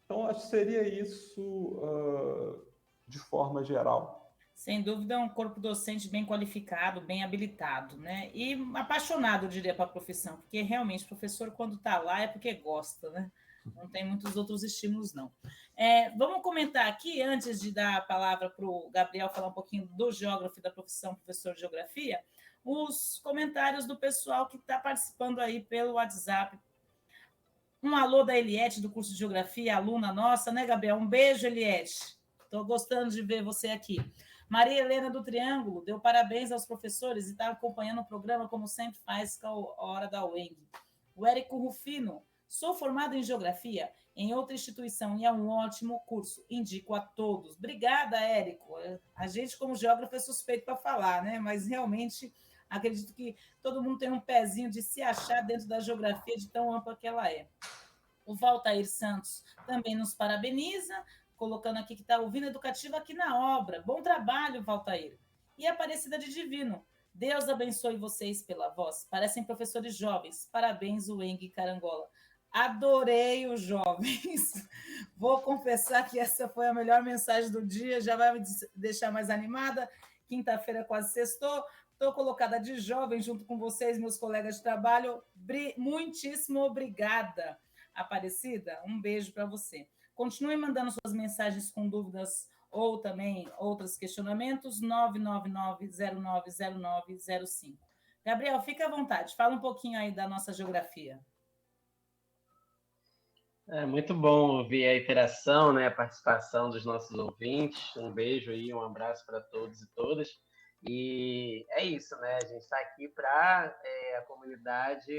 Então, acho que seria isso de forma geral. Sem dúvida, é um corpo docente bem qualificado, bem habilitado, né? E apaixonado, eu diria, para a profissão, porque realmente professor, quando está lá, é porque gosta, né? Não tem muitos outros estímulos, não. Vamos comentar aqui, antes de dar a palavra para o Gabriel falar um pouquinho do geógrafo e da profissão professor de geografia, os comentários do pessoal que está participando aí pelo WhatsApp. Um alô da Eliette, do curso de Geografia, aluna nossa, né, Gabriel? Um beijo, Eliette. Estou gostando de ver você aqui. Maria Helena do Triângulo deu parabéns aos professores e está acompanhando o programa, como sempre faz com a Hora da UENG. O Érico Rufino, sou formado em Geografia em outra instituição e é um ótimo curso. Indico a todos. Obrigada, Érico. A gente, como geógrafo, é suspeito para falar, né? Mas realmente acredito que todo mundo tem um pezinho de se achar dentro da geografia de tão ampla que ela é. O Valtair Santos também nos parabeniza, colocando aqui que está ouvindo educativa aqui na obra. Bom trabalho, Valtair. E Aparecida de Divino. Deus abençoe vocês pela voz. Parecem professores jovens. Parabéns, UENG Carangola. Adorei os jovens. Vou confessar que essa foi a melhor mensagem do dia. Já vai me deixar mais animada. Quinta-feira quase sextou. Estou colocada de jovem junto com vocês, meus colegas de trabalho. Muitíssimo obrigada, Aparecida. Um beijo para você. Continue mandando suas mensagens com dúvidas ou também outros questionamentos, 999-090905. Gabriel, fica à vontade, fala um pouquinho aí da nossa geografia. É muito bom ouvir a interação, né, a participação dos nossos ouvintes. Um beijo aí, um abraço para todos e todas. E é isso, né? A gente está aqui para a comunidade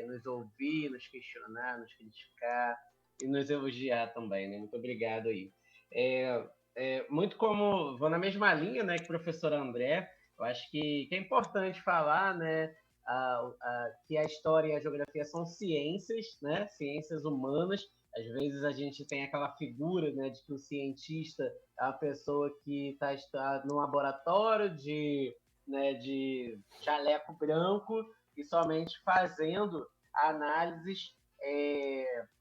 nos ouvir, nos questionar, nos criticar e nos elogiar também, né? Muito obrigado aí. Muito como, vou na mesma linha, né, que o professor André, eu acho que é importante falar, né, que a história e a geografia são ciências, né, ciências humanas. Às vezes a gente tem aquela figura, né, de que o cientista é a pessoa que está no laboratório de jaleco branco e somente fazendo análises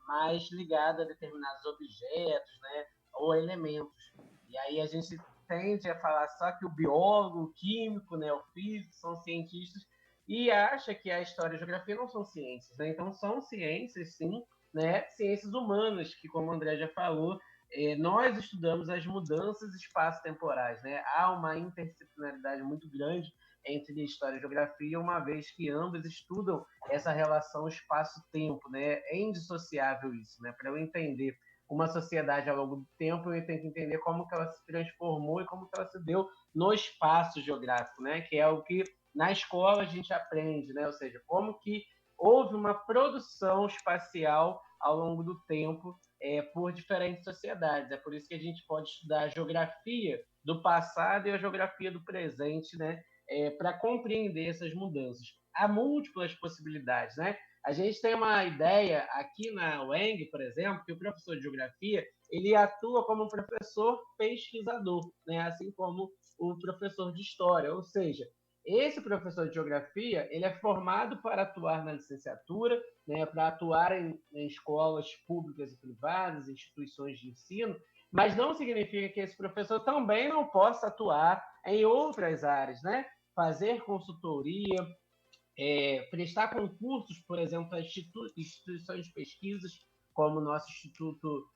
mais ligadas a determinados objetos, né, ou elementos. E aí a gente tende a falar só que o biólogo, o químico, né, o físico são cientistas e acha que a história e a geografia não são ciências, né? Então são ciências, sim, né, ciências humanas, que, como o André já falou, nós estudamos as mudanças espaço-temporais, né? Há uma interdisciplinaridade muito grande entre história e geografia, uma vez que ambos estudam essa relação espaço-tempo, né? É indissociável isso, né? Para eu entender uma sociedade ao longo do tempo, eu tenho que entender como que ela se transformou e como que ela se deu no espaço geográfico, né? Que é o que na escola a gente aprende, né? Ou seja, como que houve uma produção espacial ao longo do tempo por diferentes sociedades. É por isso que a gente pode estudar a geografia do passado e a geografia do presente, né? Para compreender essas mudanças. Há múltiplas possibilidades, né? A gente tem uma ideia aqui na UENG, por exemplo, que o professor de geografia ele atua como um professor pesquisador, né? Assim como o professor de história, ou seja, esse professor de geografia ele é formado para atuar na licenciatura, né, para atuar em escolas públicas e privadas, instituições de ensino, mas não significa que esse professor também não possa atuar em outras áreas, né? Fazer consultoria, prestar concursos, por exemplo, a instituições de pesquisas, como o nosso Instituto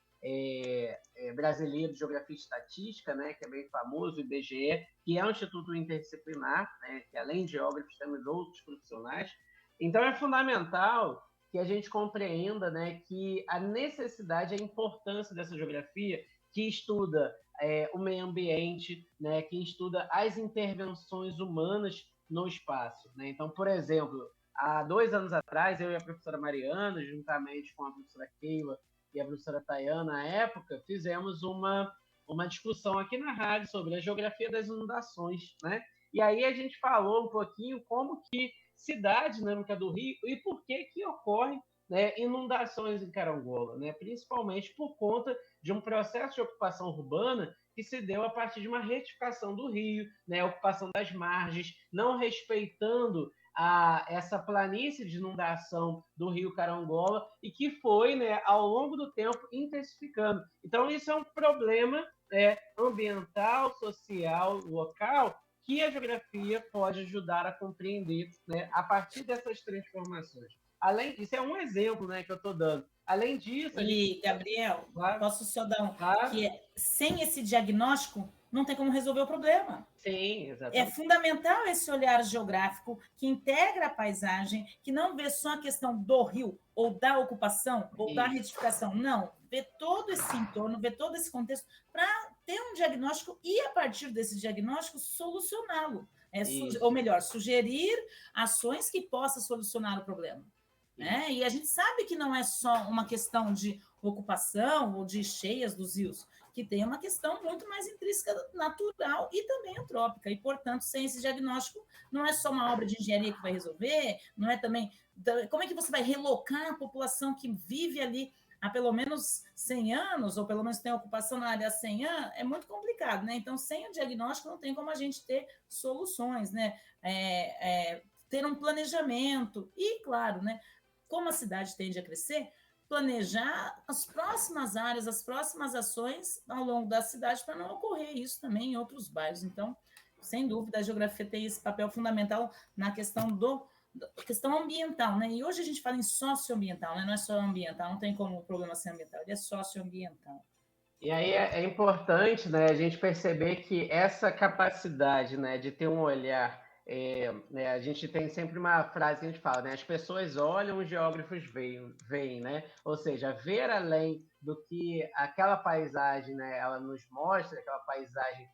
Brasileiro de Geografia e Estatística, né, que é bem famoso, o IBGE, que é um instituto interdisciplinar, né, que além de geógrafos temos outros profissionais. Então é fundamental que a gente compreenda, né, que a necessidade e a importância dessa geografia que estuda o meio ambiente, né, que estuda as intervenções humanas no espaço, né? Então, por exemplo, há 2 anos atrás, eu e a professora Mariana, juntamente com a professora Keila e a professora Tayana, na época, fizemos uma discussão aqui na rádio sobre a geografia das inundações, né? E aí a gente falou um pouquinho como que se dá a dinâmica do rio e por que ocorre né, inundações em Carangola, né, principalmente por conta de um processo de ocupação urbana que se deu a partir de uma retificação do rio, né, ocupação das margens, não respeitando essa planície de inundação do rio Carangola e que foi, né, ao longo do tempo, intensificando. Então, isso é um problema, né, ambiental, social, local, que a geografia pode ajudar a compreender, né, a partir dessas transformações. Isso é um exemplo, né, que eu estou dando. Além disso... Gabriel, posso só dar um... sem esse diagnóstico, não tem como resolver o problema. Sim, exatamente. É fundamental esse olhar geográfico que integra a paisagem, que não vê só a questão do rio, ou da ocupação, ou da retificação. Não, vê todo esse entorno, vê todo esse contexto, para ter um diagnóstico e, a partir desse diagnóstico, solucioná-lo. Ou melhor, sugerir ações que possam solucionar o problema. Né? E a gente sabe que não é só uma questão de ocupação ou de cheias dos rios, que tem uma questão muito mais intrínseca, natural e também antrópica. E, portanto, sem esse diagnóstico, não é só uma obra de engenharia que vai resolver, não é também... Como é que você vai relocar a população que vive ali há pelo menos 100 anos, ou pelo menos tem ocupação na área há 100 anos? É muito complicado, né? Então, sem o diagnóstico, não tem como a gente ter soluções, né? Ter um planejamento e, claro, né? Como a cidade tende a crescer, planejar as próximas áreas, as próximas ações ao longo da cidade para não ocorrer isso também em outros bairros. Então, sem dúvida, a geografia tem esse papel fundamental na questão questão ambiental, né? E hoje a gente fala em socioambiental, né? Não é só ambiental, não tem como o problema ser ambiental, ele é socioambiental. E aí é importante, né, a gente perceber que essa capacidade, né, de ter um olhar... né, a gente tem sempre uma frase que a gente fala, né? As pessoas olham, os geógrafos veem, né? Ou seja, ver além do que aquela paisagem, né, ela nos mostra, aquela paisagem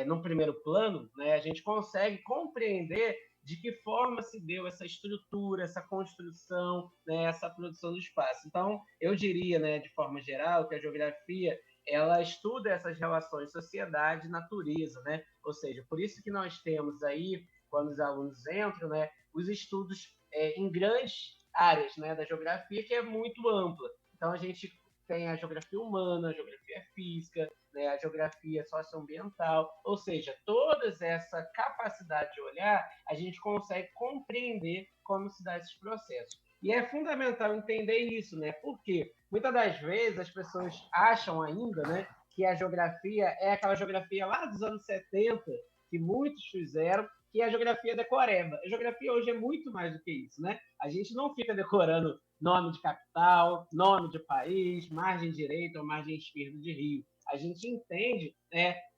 no primeiro plano, né, a gente consegue compreender de que forma se deu essa estrutura, essa construção, né, essa produção do espaço. Então, eu diria, né, de forma geral, que a geografia ela estuda essas relações sociedade e natureza, né? Ou seja, por isso que nós temos aí, quando os alunos entram, né, os estudos em grandes áreas, né, da geografia, que é muito ampla. Então, a gente tem a geografia humana, a geografia física, né, a geografia socioambiental, ou seja, toda essa capacidade de olhar, a gente consegue compreender como se dá esses processos. E é fundamental entender isso, né? Porque muitas das vezes as pessoas acham ainda, né, que a geografia é aquela geografia lá dos anos 70, que muitos fizeram, que é a geografia decoreba. A geografia hoje é muito mais do que isso, né? A gente não fica decorando nome de capital, nome de país, margem direita ou margem esquerda de rio. A gente entende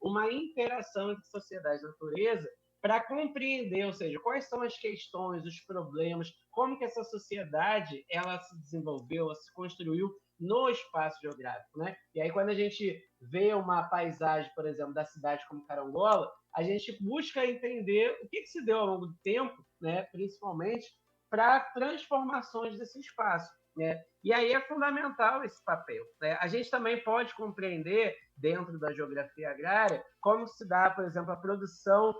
uma interação entre sociedade e natureza para compreender, ou seja, quais são as questões, os problemas, como que essa sociedade ela se desenvolveu, ela se construiu no espaço geográfico, né? E aí, quando a gente vê uma paisagem, por exemplo, da cidade como Carangola, a gente busca entender o que se deu ao longo do tempo, né? Principalmente para transformações desse espaço, né? E aí é fundamental esse papel, né? A gente também pode compreender, dentro da geografia agrária, como se dá, por exemplo, a produção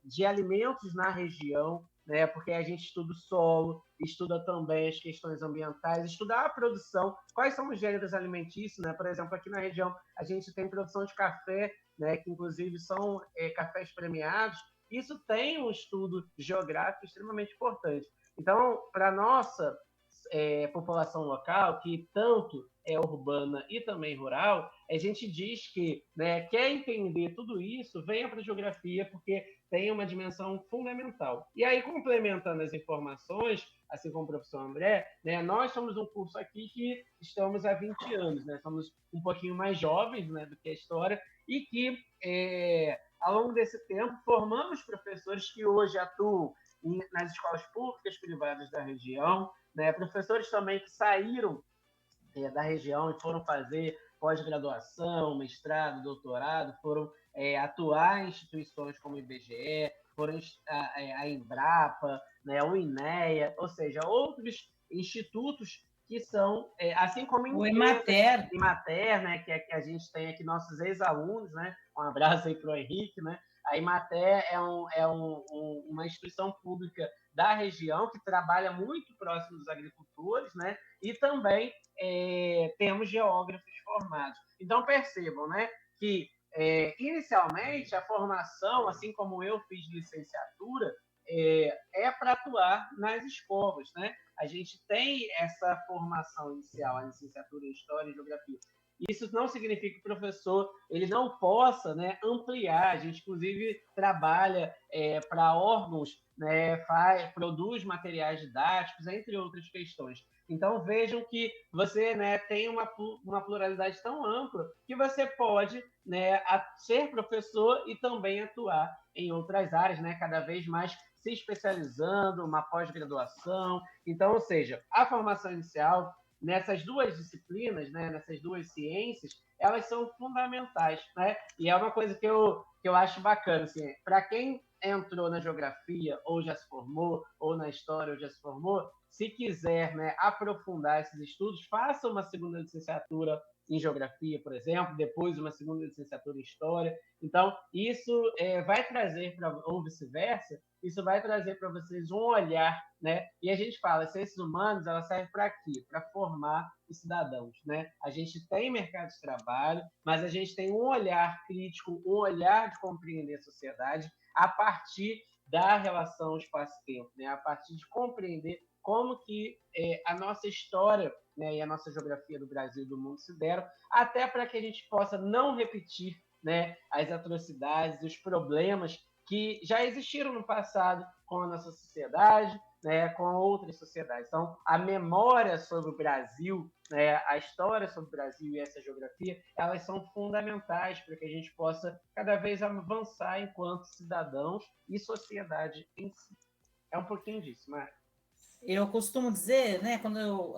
de alimentos na região, né? Porque a gente estuda o solo, estuda também as questões ambientais, estuda a produção, quais são os gêneros alimentícios, né? Por exemplo, aqui na região a gente tem produção de café, né? Que inclusive são cafés premiados. Isso tem um estudo geográfico extremamente importante. Então, para a nossa população local, que tanto é urbana e também rural, a gente diz que, né, quer entender tudo isso, venha para a geografia, porque tem uma dimensão fundamental. E aí, complementando as informações, assim como o professor André, né, nós somos um curso aqui que estamos há 20 anos, né, somos um pouquinho mais jovens, né, do que a história, e que, ao longo desse tempo, formamos professores que hoje atuam nas escolas públicas privadas da região, né, professores também que saíram da região e foram fazer pós-graduação, mestrado, doutorado, foram atuar em instituições como o IBGE, foram a Embrapa, né, o INEA, ou seja, outros institutos que são, assim como o Emater, né, que a gente tem aqui nossos ex-alunos, né? Um abraço aí para o Henrique, né? A Emater é uma instituição pública da região que trabalha muito próximo dos agricultores, né? E também temos geógrafos formados. Então percebam, né, que inicialmente a formação, assim como eu fiz licenciatura, é para atuar nas escolas, né? A gente tem essa formação inicial, a licenciatura em História e Geografia. Isso não significa que o professor ele não possa, né, ampliar. A gente, inclusive, trabalha para órgãos, né, produz materiais didáticos, entre outras questões. Então, vejam que você, né, tem uma pluralidade tão ampla que você pode, né, ser professor e também atuar em outras áreas, né, cada vez mais se especializando, uma pós-graduação. Então, ou seja, a formação inicial nessas duas disciplinas, né, nessas duas ciências, elas são fundamentais, né? E é uma coisa que eu acho bacana, assim, para quem entrou na geografia ou já se formou, ou na história ou já se formou, se quiser, né, aprofundar esses estudos, faça uma segunda licenciatura em geografia, por exemplo, depois uma segunda licenciatura em história. Então, isso vai trazer, ou vice-versa, isso vai trazer para vocês um olhar, né? E a gente fala, ciências humanas, ela serve para quê? Para formar os cidadãos, né? A gente tem mercado de trabalho, mas a gente tem um olhar crítico, um olhar de compreender a sociedade a partir da relação espaço-tempo, né? A partir de compreender como que a nossa história, né, e a nossa geografia do Brasil e do mundo se deram, até para que a gente possa não repetir, né, as atrocidades, os problemas que já existiram no passado com a nossa sociedade, né, com outras sociedades. Então, a memória sobre o Brasil, né, a história sobre o Brasil e essa geografia, elas são fundamentais para que a gente possa cada vez avançar enquanto cidadãos e sociedade em si. É um pouquinho disso, Marcos. Eu costumo dizer, né,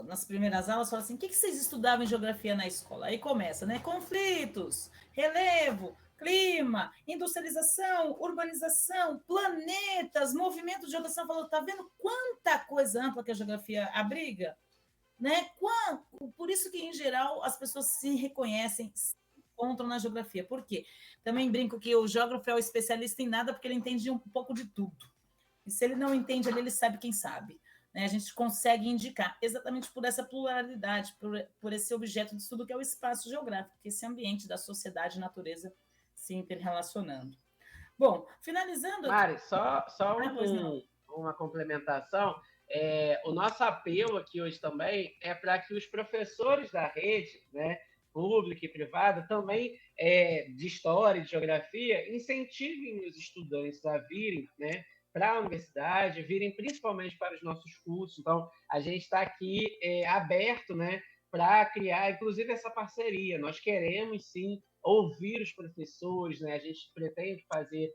nas primeiras aulas, eu falo assim, o que vocês estudavam em geografia na escola? Aí começa, né, conflitos, relevo, clima, industrialização, urbanização, planetas, movimento de geografia. Falou, tá vendo quanta coisa ampla que a geografia abriga? Né? Por isso que, em geral, as pessoas se reconhecem, se encontram na geografia. Por quê? Também brinco que o geógrafo é o especialista em nada porque ele entende um pouco de tudo. E se ele não entende ali, ele sabe quem sabe. Né? A gente consegue indicar exatamente por essa pluralidade, por esse objeto de estudo que é o espaço geográfico, que é esse ambiente da sociedade e natureza se interrelacionando. Bom, finalizando... Mari, só uma complementação. O nosso apelo aqui hoje também é para que os professores da rede, né, pública e privada, também de história e de geografia, incentivem os estudantes a virem, né, para a universidade, virem principalmente para os nossos cursos. Então, a gente está aqui aberto, né, para criar, inclusive, essa parceria. Nós queremos, sim, ouvir os professores, né? A gente pretende fazer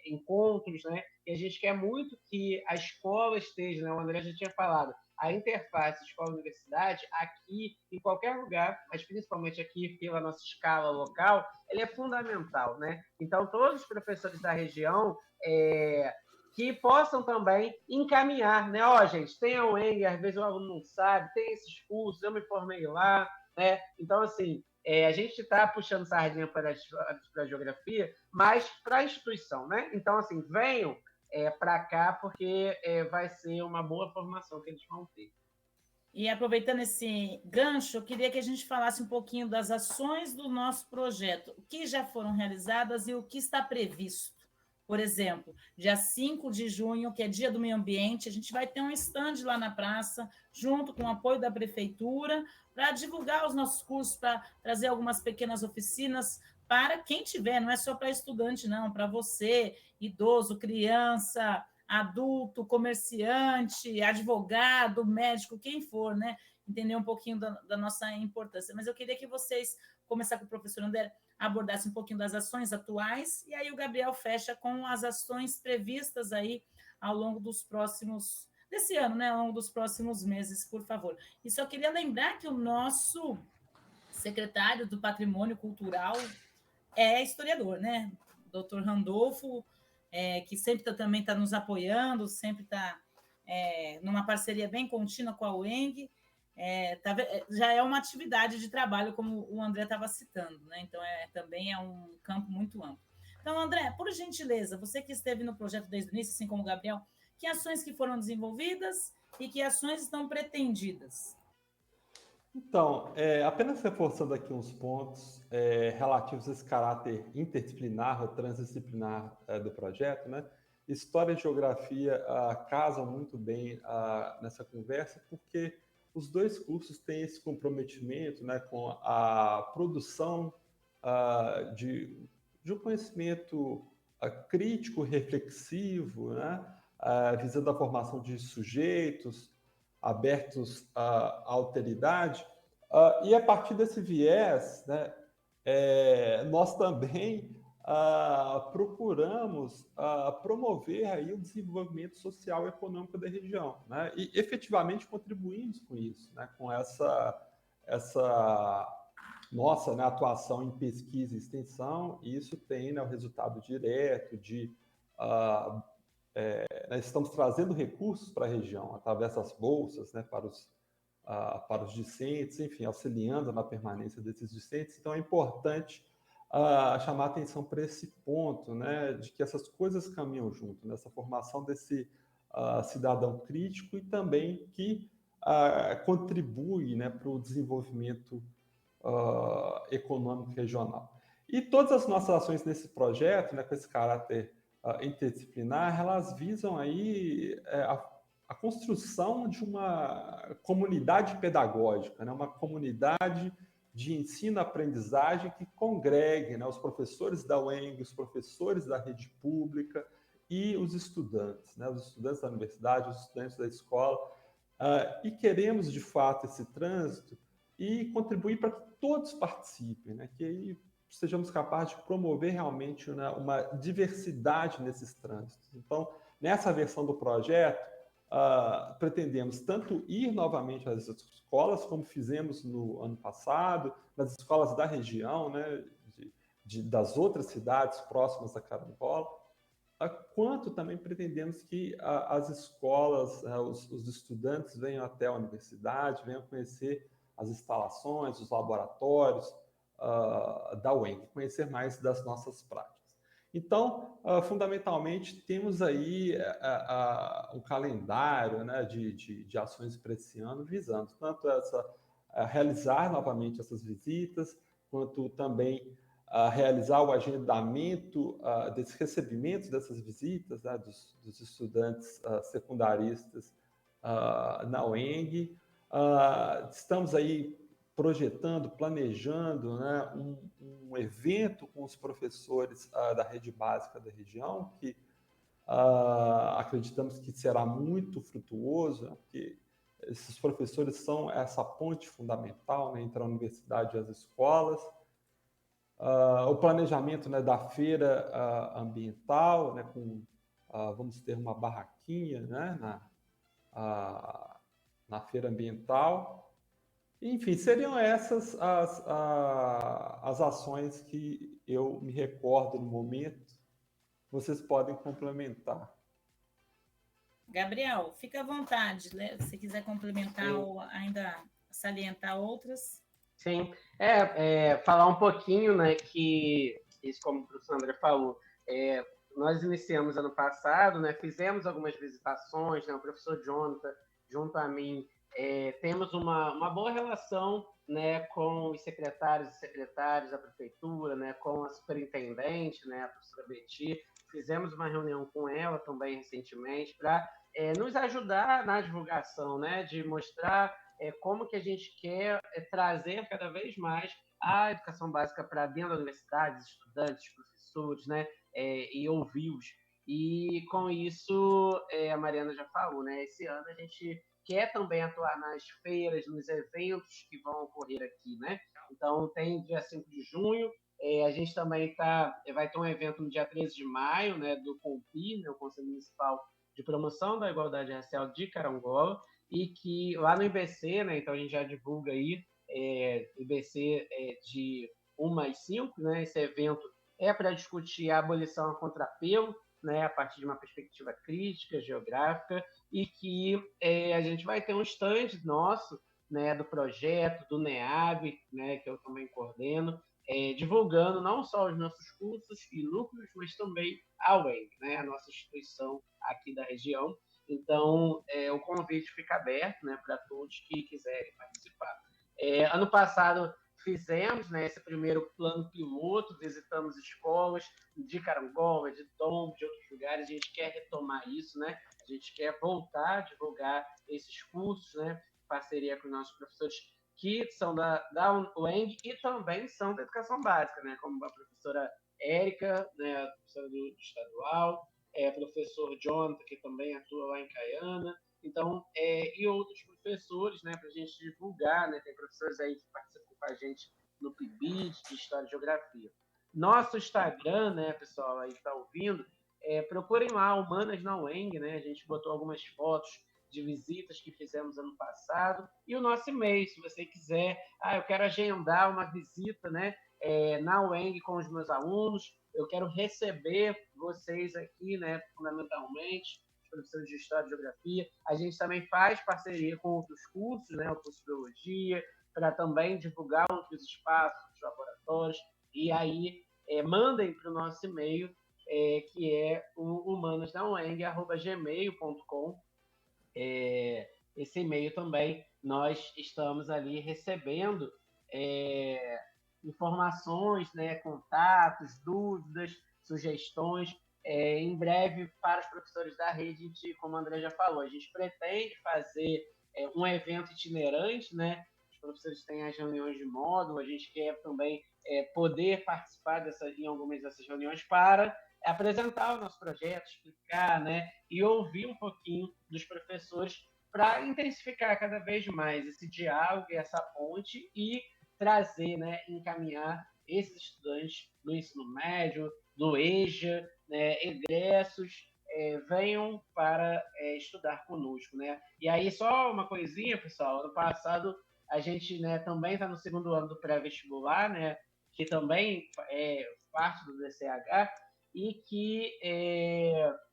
encontros, né? E a gente quer muito que a escola esteja, né? O André já tinha falado, a interface escola-universidade, aqui, em qualquer lugar, mas principalmente aqui pela nossa escala local, ela é fundamental, né? Então, todos os professores da região que possam também encaminhar, né? Ó, gente, tem a UENG, às vezes o aluno não sabe, tem esses cursos, eu me formei lá, né? Então, assim, a gente está puxando sardinha para a geografia, mas para a instituição, né? Então, assim, venham para cá, porque vai ser uma boa formação que eles vão ter. E aproveitando esse gancho, eu queria que a gente falasse um pouquinho das ações do nosso projeto, o que já foram realizadas e o que está previsto. Por exemplo, dia 5 de junho, que é Dia do Meio Ambiente, a gente vai ter um stand lá na praça, junto com o apoio da prefeitura, para divulgar os nossos cursos, para trazer algumas pequenas oficinas para quem tiver, não é só para estudante, não, para você, idoso, criança, adulto, comerciante, advogado, médico, quem for, né? Entender um pouquinho da nossa importância. Mas eu queria que vocês, começar com o professor André, abordasse um pouquinho das ações atuais, e aí o Gabriel fecha com as ações previstas aí ao longo desse ano, né, ao longo dos próximos meses, por favor. E só queria lembrar que o nosso secretário do Patrimônio Cultural é historiador, né, Dr. Randolfo, que sempre também está nos apoiando, sempre está numa parceria bem contínua com a UENG, já é uma atividade de trabalho, como o André estava citando, né? Então, também é um campo muito amplo. Então, André, por gentileza, você que esteve no projeto desde o início, assim como o Gabriel, que ações que foram desenvolvidas e que ações estão pretendidas? Então, apenas reforçando aqui uns pontos relativos a esse caráter interdisciplinar ou transdisciplinar do projeto, né? História e geografia casam muito bem nessa conversa, porque os dois cursos têm esse comprometimento, né, com a produção de um conhecimento crítico, reflexivo, né, visando a formação de sujeitos abertos à alteridade, e a partir desse viés, né, nós também procuramos promover aí o desenvolvimento social e econômico da região, né, e efetivamente contribuímos com isso, né, com essa nossa, né, atuação em pesquisa e extensão, e isso tem, né, o resultado direto de nós estamos trazendo recursos para a região através das bolsas, né, para os discentes, enfim, auxiliando na permanência desses discentes. Então, é importante chamar atenção para esse ponto, né, de que essas coisas caminham junto, nessa formação desse cidadão crítico e também que contribui, né, para o desenvolvimento econômico regional. E todas as nossas ações nesse projeto, né, com esse caráter interdisciplinar, elas visam aí a construção de uma comunidade pedagógica, né, uma comunidade de ensino-aprendizagem que congregue, né, os professores da UENG, os professores da rede pública e os estudantes, né, os estudantes da universidade, os estudantes da escola, e queremos, de fato, esse trânsito e contribuir para que todos participem, né, que aí sejamos capazes de promover realmente, né, uma diversidade nesses trânsitos. Então, nessa versão do projeto, pretendemos tanto ir novamente às escolas, como fizemos no ano passado, nas escolas da região, né, das outras cidades próximas a Carangola, quanto também pretendemos que as escolas, os estudantes venham até a universidade, venham conhecer as instalações, os laboratórios da UENG, conhecer mais das nossas práticas. Então, fundamentalmente, temos aí um calendário, né, de ações para esse ano, visando tanto realizar novamente essas visitas, quanto também realizar o agendamento desses recebimentos dessas visitas, né, dos estudantes secundaristas na UENG. Estamos aí projetando, planejando, né, um evento com os professores da rede básica da região, que acreditamos que será muito frutuoso, né, porque esses professores são essa ponte fundamental, né, entre a universidade e as escolas. O planejamento, né, da feira ambiental, né, vamos ter uma barraquinha, né, na feira ambiental. Enfim, seriam essas as ações que eu me recordo no momento. Vocês podem complementar. Gabriel, fica à vontade, né? Se quiser complementar Sim. Ou ainda salientar outras. Sim, falar um pouquinho, né, que isso, como o professor André falou, nós iniciamos ano passado, né, fizemos algumas visitações, né, o professor Jonathan, junto a mim, temos uma boa relação, né, com os secretários e secretárias da prefeitura, né, com a superintendente, né, a professora Betty. Fizemos uma reunião com ela também recentemente para nos ajudar na divulgação, né, de mostrar como que a gente quer trazer cada vez mais a educação básica para dentro da universidade, estudantes, professores, né, e ouvi-los. E com isso, a Mariana já falou, né, esse ano a gente quer também atuar nas feiras, nos eventos que vão ocorrer aqui, né? Então, tem dia 5 de junho, a gente também vai ter um evento no dia 13 de maio, né, do CONPI, né, o Conselho Municipal de Promoção da Igualdade Racial de Carangola, e que lá no IBC, né, então a gente já divulga aí, IBC de 1 às 5, né, esse evento é para discutir a abolição a contrapelo, né, a partir de uma perspectiva crítica, geográfica, e que a gente vai ter um stand nosso, né, do projeto, do NEAB, né, que eu também coordeno, divulgando não só os nossos cursos e núcleos, mas também a UENG, né, a nossa instituição aqui da região. Então, o convite fica aberto, né, para todos que quiserem participar. Ano passado fizemos, né, esse primeiro plano piloto, visitamos escolas de Carangola, de Tom, de outros lugares. A gente quer retomar isso, né? A gente quer voltar a divulgar esses cursos, né, em parceria com os nossos professores que são da UENG e também são da educação básica, né, como a professora Érica, né, a professora do estadual, professor Jonathan, que também atua lá em Caiana, então, e outros professores, né, para a gente divulgar, né, tem professores aí que participam com a gente no PIBID, de História e Geografia. Nosso Instagram, né, pessoal aí que está ouvindo, procurem lá, Humanas na UENG, né, a gente botou algumas fotos de visitas que fizemos ano passado, e o nosso e-mail, se você quiser, eu quero agendar uma visita, né, na UENG com os meus alunos, eu quero receber vocês aqui, né, fundamentalmente, os professores de História e Geografia. A gente também faz parceria com outros cursos, né, o curso de Biologia, para também divulgar outros espaços, os laboratórios, e aí mandem para o nosso e-mail, que é o humanasdaueng@gmail.com. Esse e-mail também nós estamos ali recebendo informações, né, contatos, dúvidas, sugestões. Em breve, para os professores da rede, como a André já falou, a gente pretende fazer um evento itinerante, né? Os professores têm as reuniões de módulo, a gente quer também poder participar em algumas dessas reuniões para apresentar o nosso projeto, explicar, né, e ouvir um pouquinho dos professores para intensificar cada vez mais esse diálogo e essa ponte e trazer, né, encaminhar esses estudantes do ensino médio, do EJA, né, egressos, venham para estudar conosco, né? E aí, só uma coisinha, pessoal, ano passado a gente, né, também está no segundo ano do pré-vestibular, né, que também é parte do DCH, e que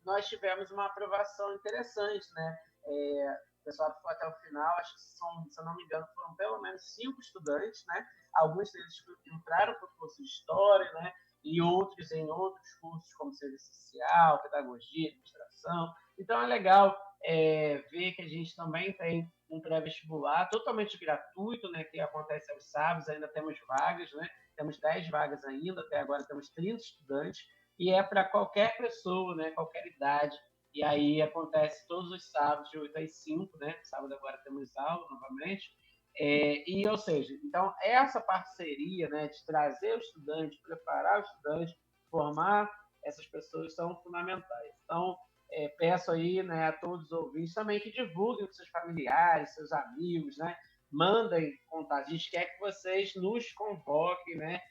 nós tivemos uma aprovação interessante, né? O pessoal ficou até o final, acho que se eu não me engano, foram pelo menos 5 estudantes, né? Alguns deles entraram para o curso de História, né? E outros em outros cursos, como Serviço Social, Pedagogia, Administração. Então, é legal ver que a gente também tem um pré-vestibular totalmente gratuito, né? Que acontece aos sábados, ainda temos vagas, né? Temos 10 vagas ainda, até agora temos 30 estudantes, e é para qualquer pessoa, né? Qualquer idade. E aí acontece todos os sábados, de 8 às 5, né? Sábado agora temos aula novamente. Ou seja, então essa parceria, né, de trazer o estudante, preparar o estudante, formar essas pessoas são fundamentais. Então, peço aí, né, a todos os ouvintes também que divulguem com seus familiares, seus amigos, né? Mandem contato. A gente quer que vocês nos convoquem, né?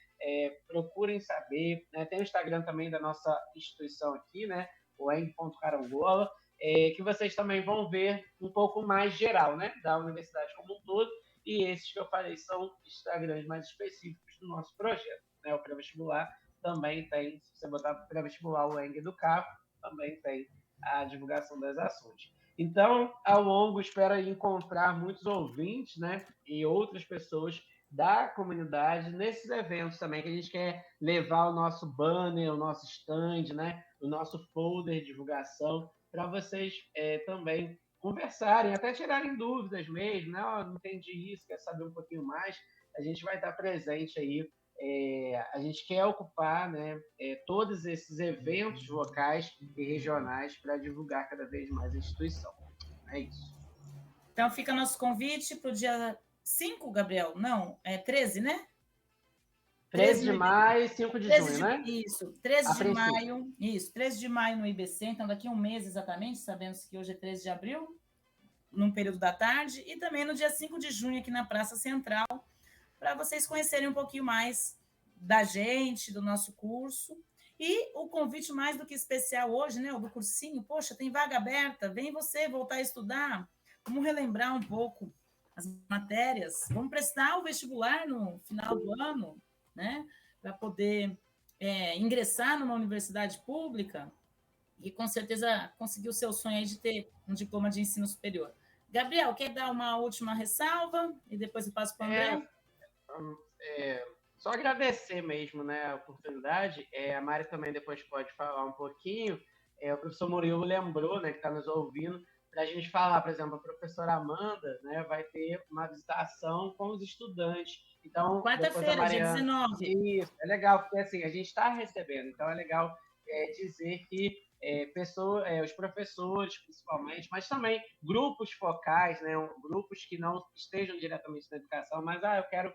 Procurem saber, né? Tem o Instagram também da nossa instituição aqui, né? O eng.carangola, que vocês também vão ver um pouco mais geral, né? Da universidade como um todo, e esses que eu falei são Instagrams mais específicos do nosso projeto, né? O pré-vestibular também tem, se você botar pré-vestibular o eng do CAF, também tem a divulgação das ações. Então, ao longo, espero encontrar muitos ouvintes, né? E outras pessoas da comunidade nesses eventos também, que a gente quer levar o nosso banner, o nosso stand, né? O nosso folder de divulgação, para vocês também conversarem, até tirarem dúvidas mesmo, né? Não entendi isso, quer saber um pouquinho mais, a gente vai estar presente aí. A gente quer ocupar, né, todos esses eventos locais e regionais para divulgar cada vez mais a instituição. É isso. Então, fica nosso convite para o dia 5, Gabriel? Não, 13, né? 13 de maio e 5 de junho, né? Isso, 13 de maio. Isso, 13 de maio no IBC, então daqui a um mês exatamente, sabemos que hoje é 13 de abril, num período da tarde, e também no dia 5 de junho aqui na Praça Central, para vocês conhecerem um pouquinho mais da gente, do nosso curso. E o convite mais do que especial hoje, né, o do cursinho, poxa, tem vaga aberta, vem você voltar a estudar, vamos relembrar um pouco as matérias, vamos prestar o vestibular no final do ano, né, para poder ingressar numa universidade pública e, com certeza, conseguir o seu sonho aí de ter um diploma de ensino superior. Gabriel, quer dar uma última ressalva? E depois eu passo para o André? Só agradecer mesmo, né, a oportunidade. A Mari também depois pode falar um pouquinho. O professor Murilo lembrou, né, que está nos ouvindo, para a gente falar, por exemplo, a professora Amanda, né, vai ter uma visitação com os estudantes. Então, quarta-feira, dia 19. Isso, é legal, porque assim, a gente está recebendo, então é legal dizer que os professores, principalmente, mas também grupos focais, né, grupos que não estejam diretamente na educação, mas eu quero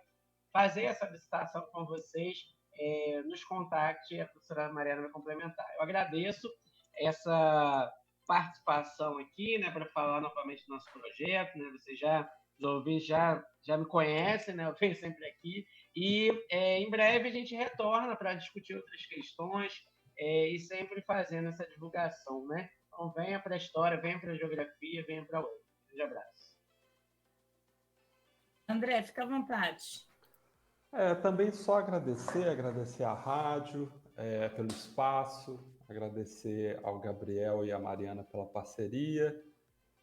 fazer essa visitação com vocês, nos contacte, a professora Mariana vai complementar. Eu agradeço essa participação aqui, né, para falar novamente do nosso projeto, né, vocês os ouvintes já me conhecem, né, eu venho sempre aqui, e em breve a gente retorna para discutir outras questões, e sempre fazendo essa divulgação, né? Então venha para a história, venha para a geografia, venha para a UEM. Um grande abraço. André, fica à vontade. Também só agradecer à rádio pelo espaço, agradecer ao Gabriel e à Mariana pela parceria.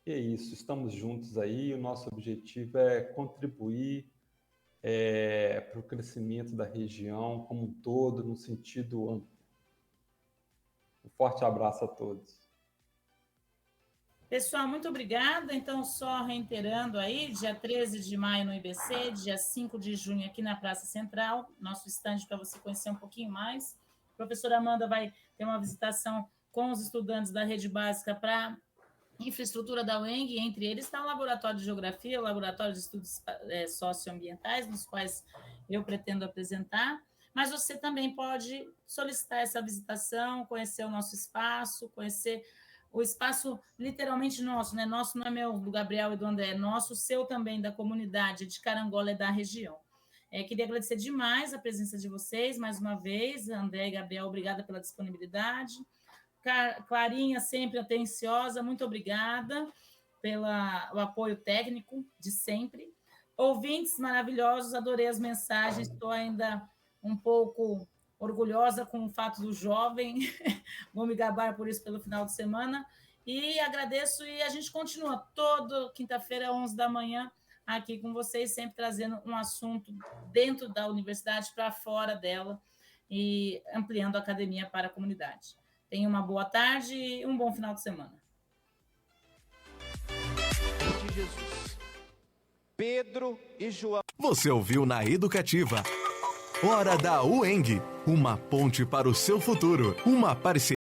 E é isso, estamos juntos aí. O nosso objetivo é contribuir para o crescimento da região como um todo, no sentido amplo. Um forte abraço a todos. Pessoal, muito obrigada. Então, só reiterando aí, dia 13 de maio no IBC, dia 5 de junho aqui na Praça Central, nosso estande para você conhecer um pouquinho mais. A professora Amanda vai ter uma visitação com os estudantes da rede básica para infraestrutura da UENG, entre eles está o Laboratório de Geografia, o Laboratório de Estudos Socioambientais, nos quais eu pretendo apresentar. Mas você também pode solicitar essa visitação, conhecer o nosso espaço, conhecer o espaço literalmente nosso, né? Nosso não é meu, do Gabriel e do André, é nosso, seu também, da comunidade de Carangola e da região. Queria agradecer demais a presença de vocês, mais uma vez, André e Gabriel, obrigada pela disponibilidade. Clarinha, sempre atenciosa, muito obrigada pelo apoio técnico de sempre. Ouvintes maravilhosos, adorei as mensagens, estou ainda um pouco orgulhosa com o fato do jovem, vou me gabar por isso pelo final de semana, e agradeço, e a gente continua toda quinta-feira, 11 da manhã, aqui com vocês, sempre trazendo um assunto dentro da universidade para fora dela, e ampliando a academia para a comunidade. Tenha uma boa tarde e um bom final de semana. De Jesus. Pedro e João. Você ouviu na Educativa. Hora da UENG, uma ponte para o seu futuro, uma parceria.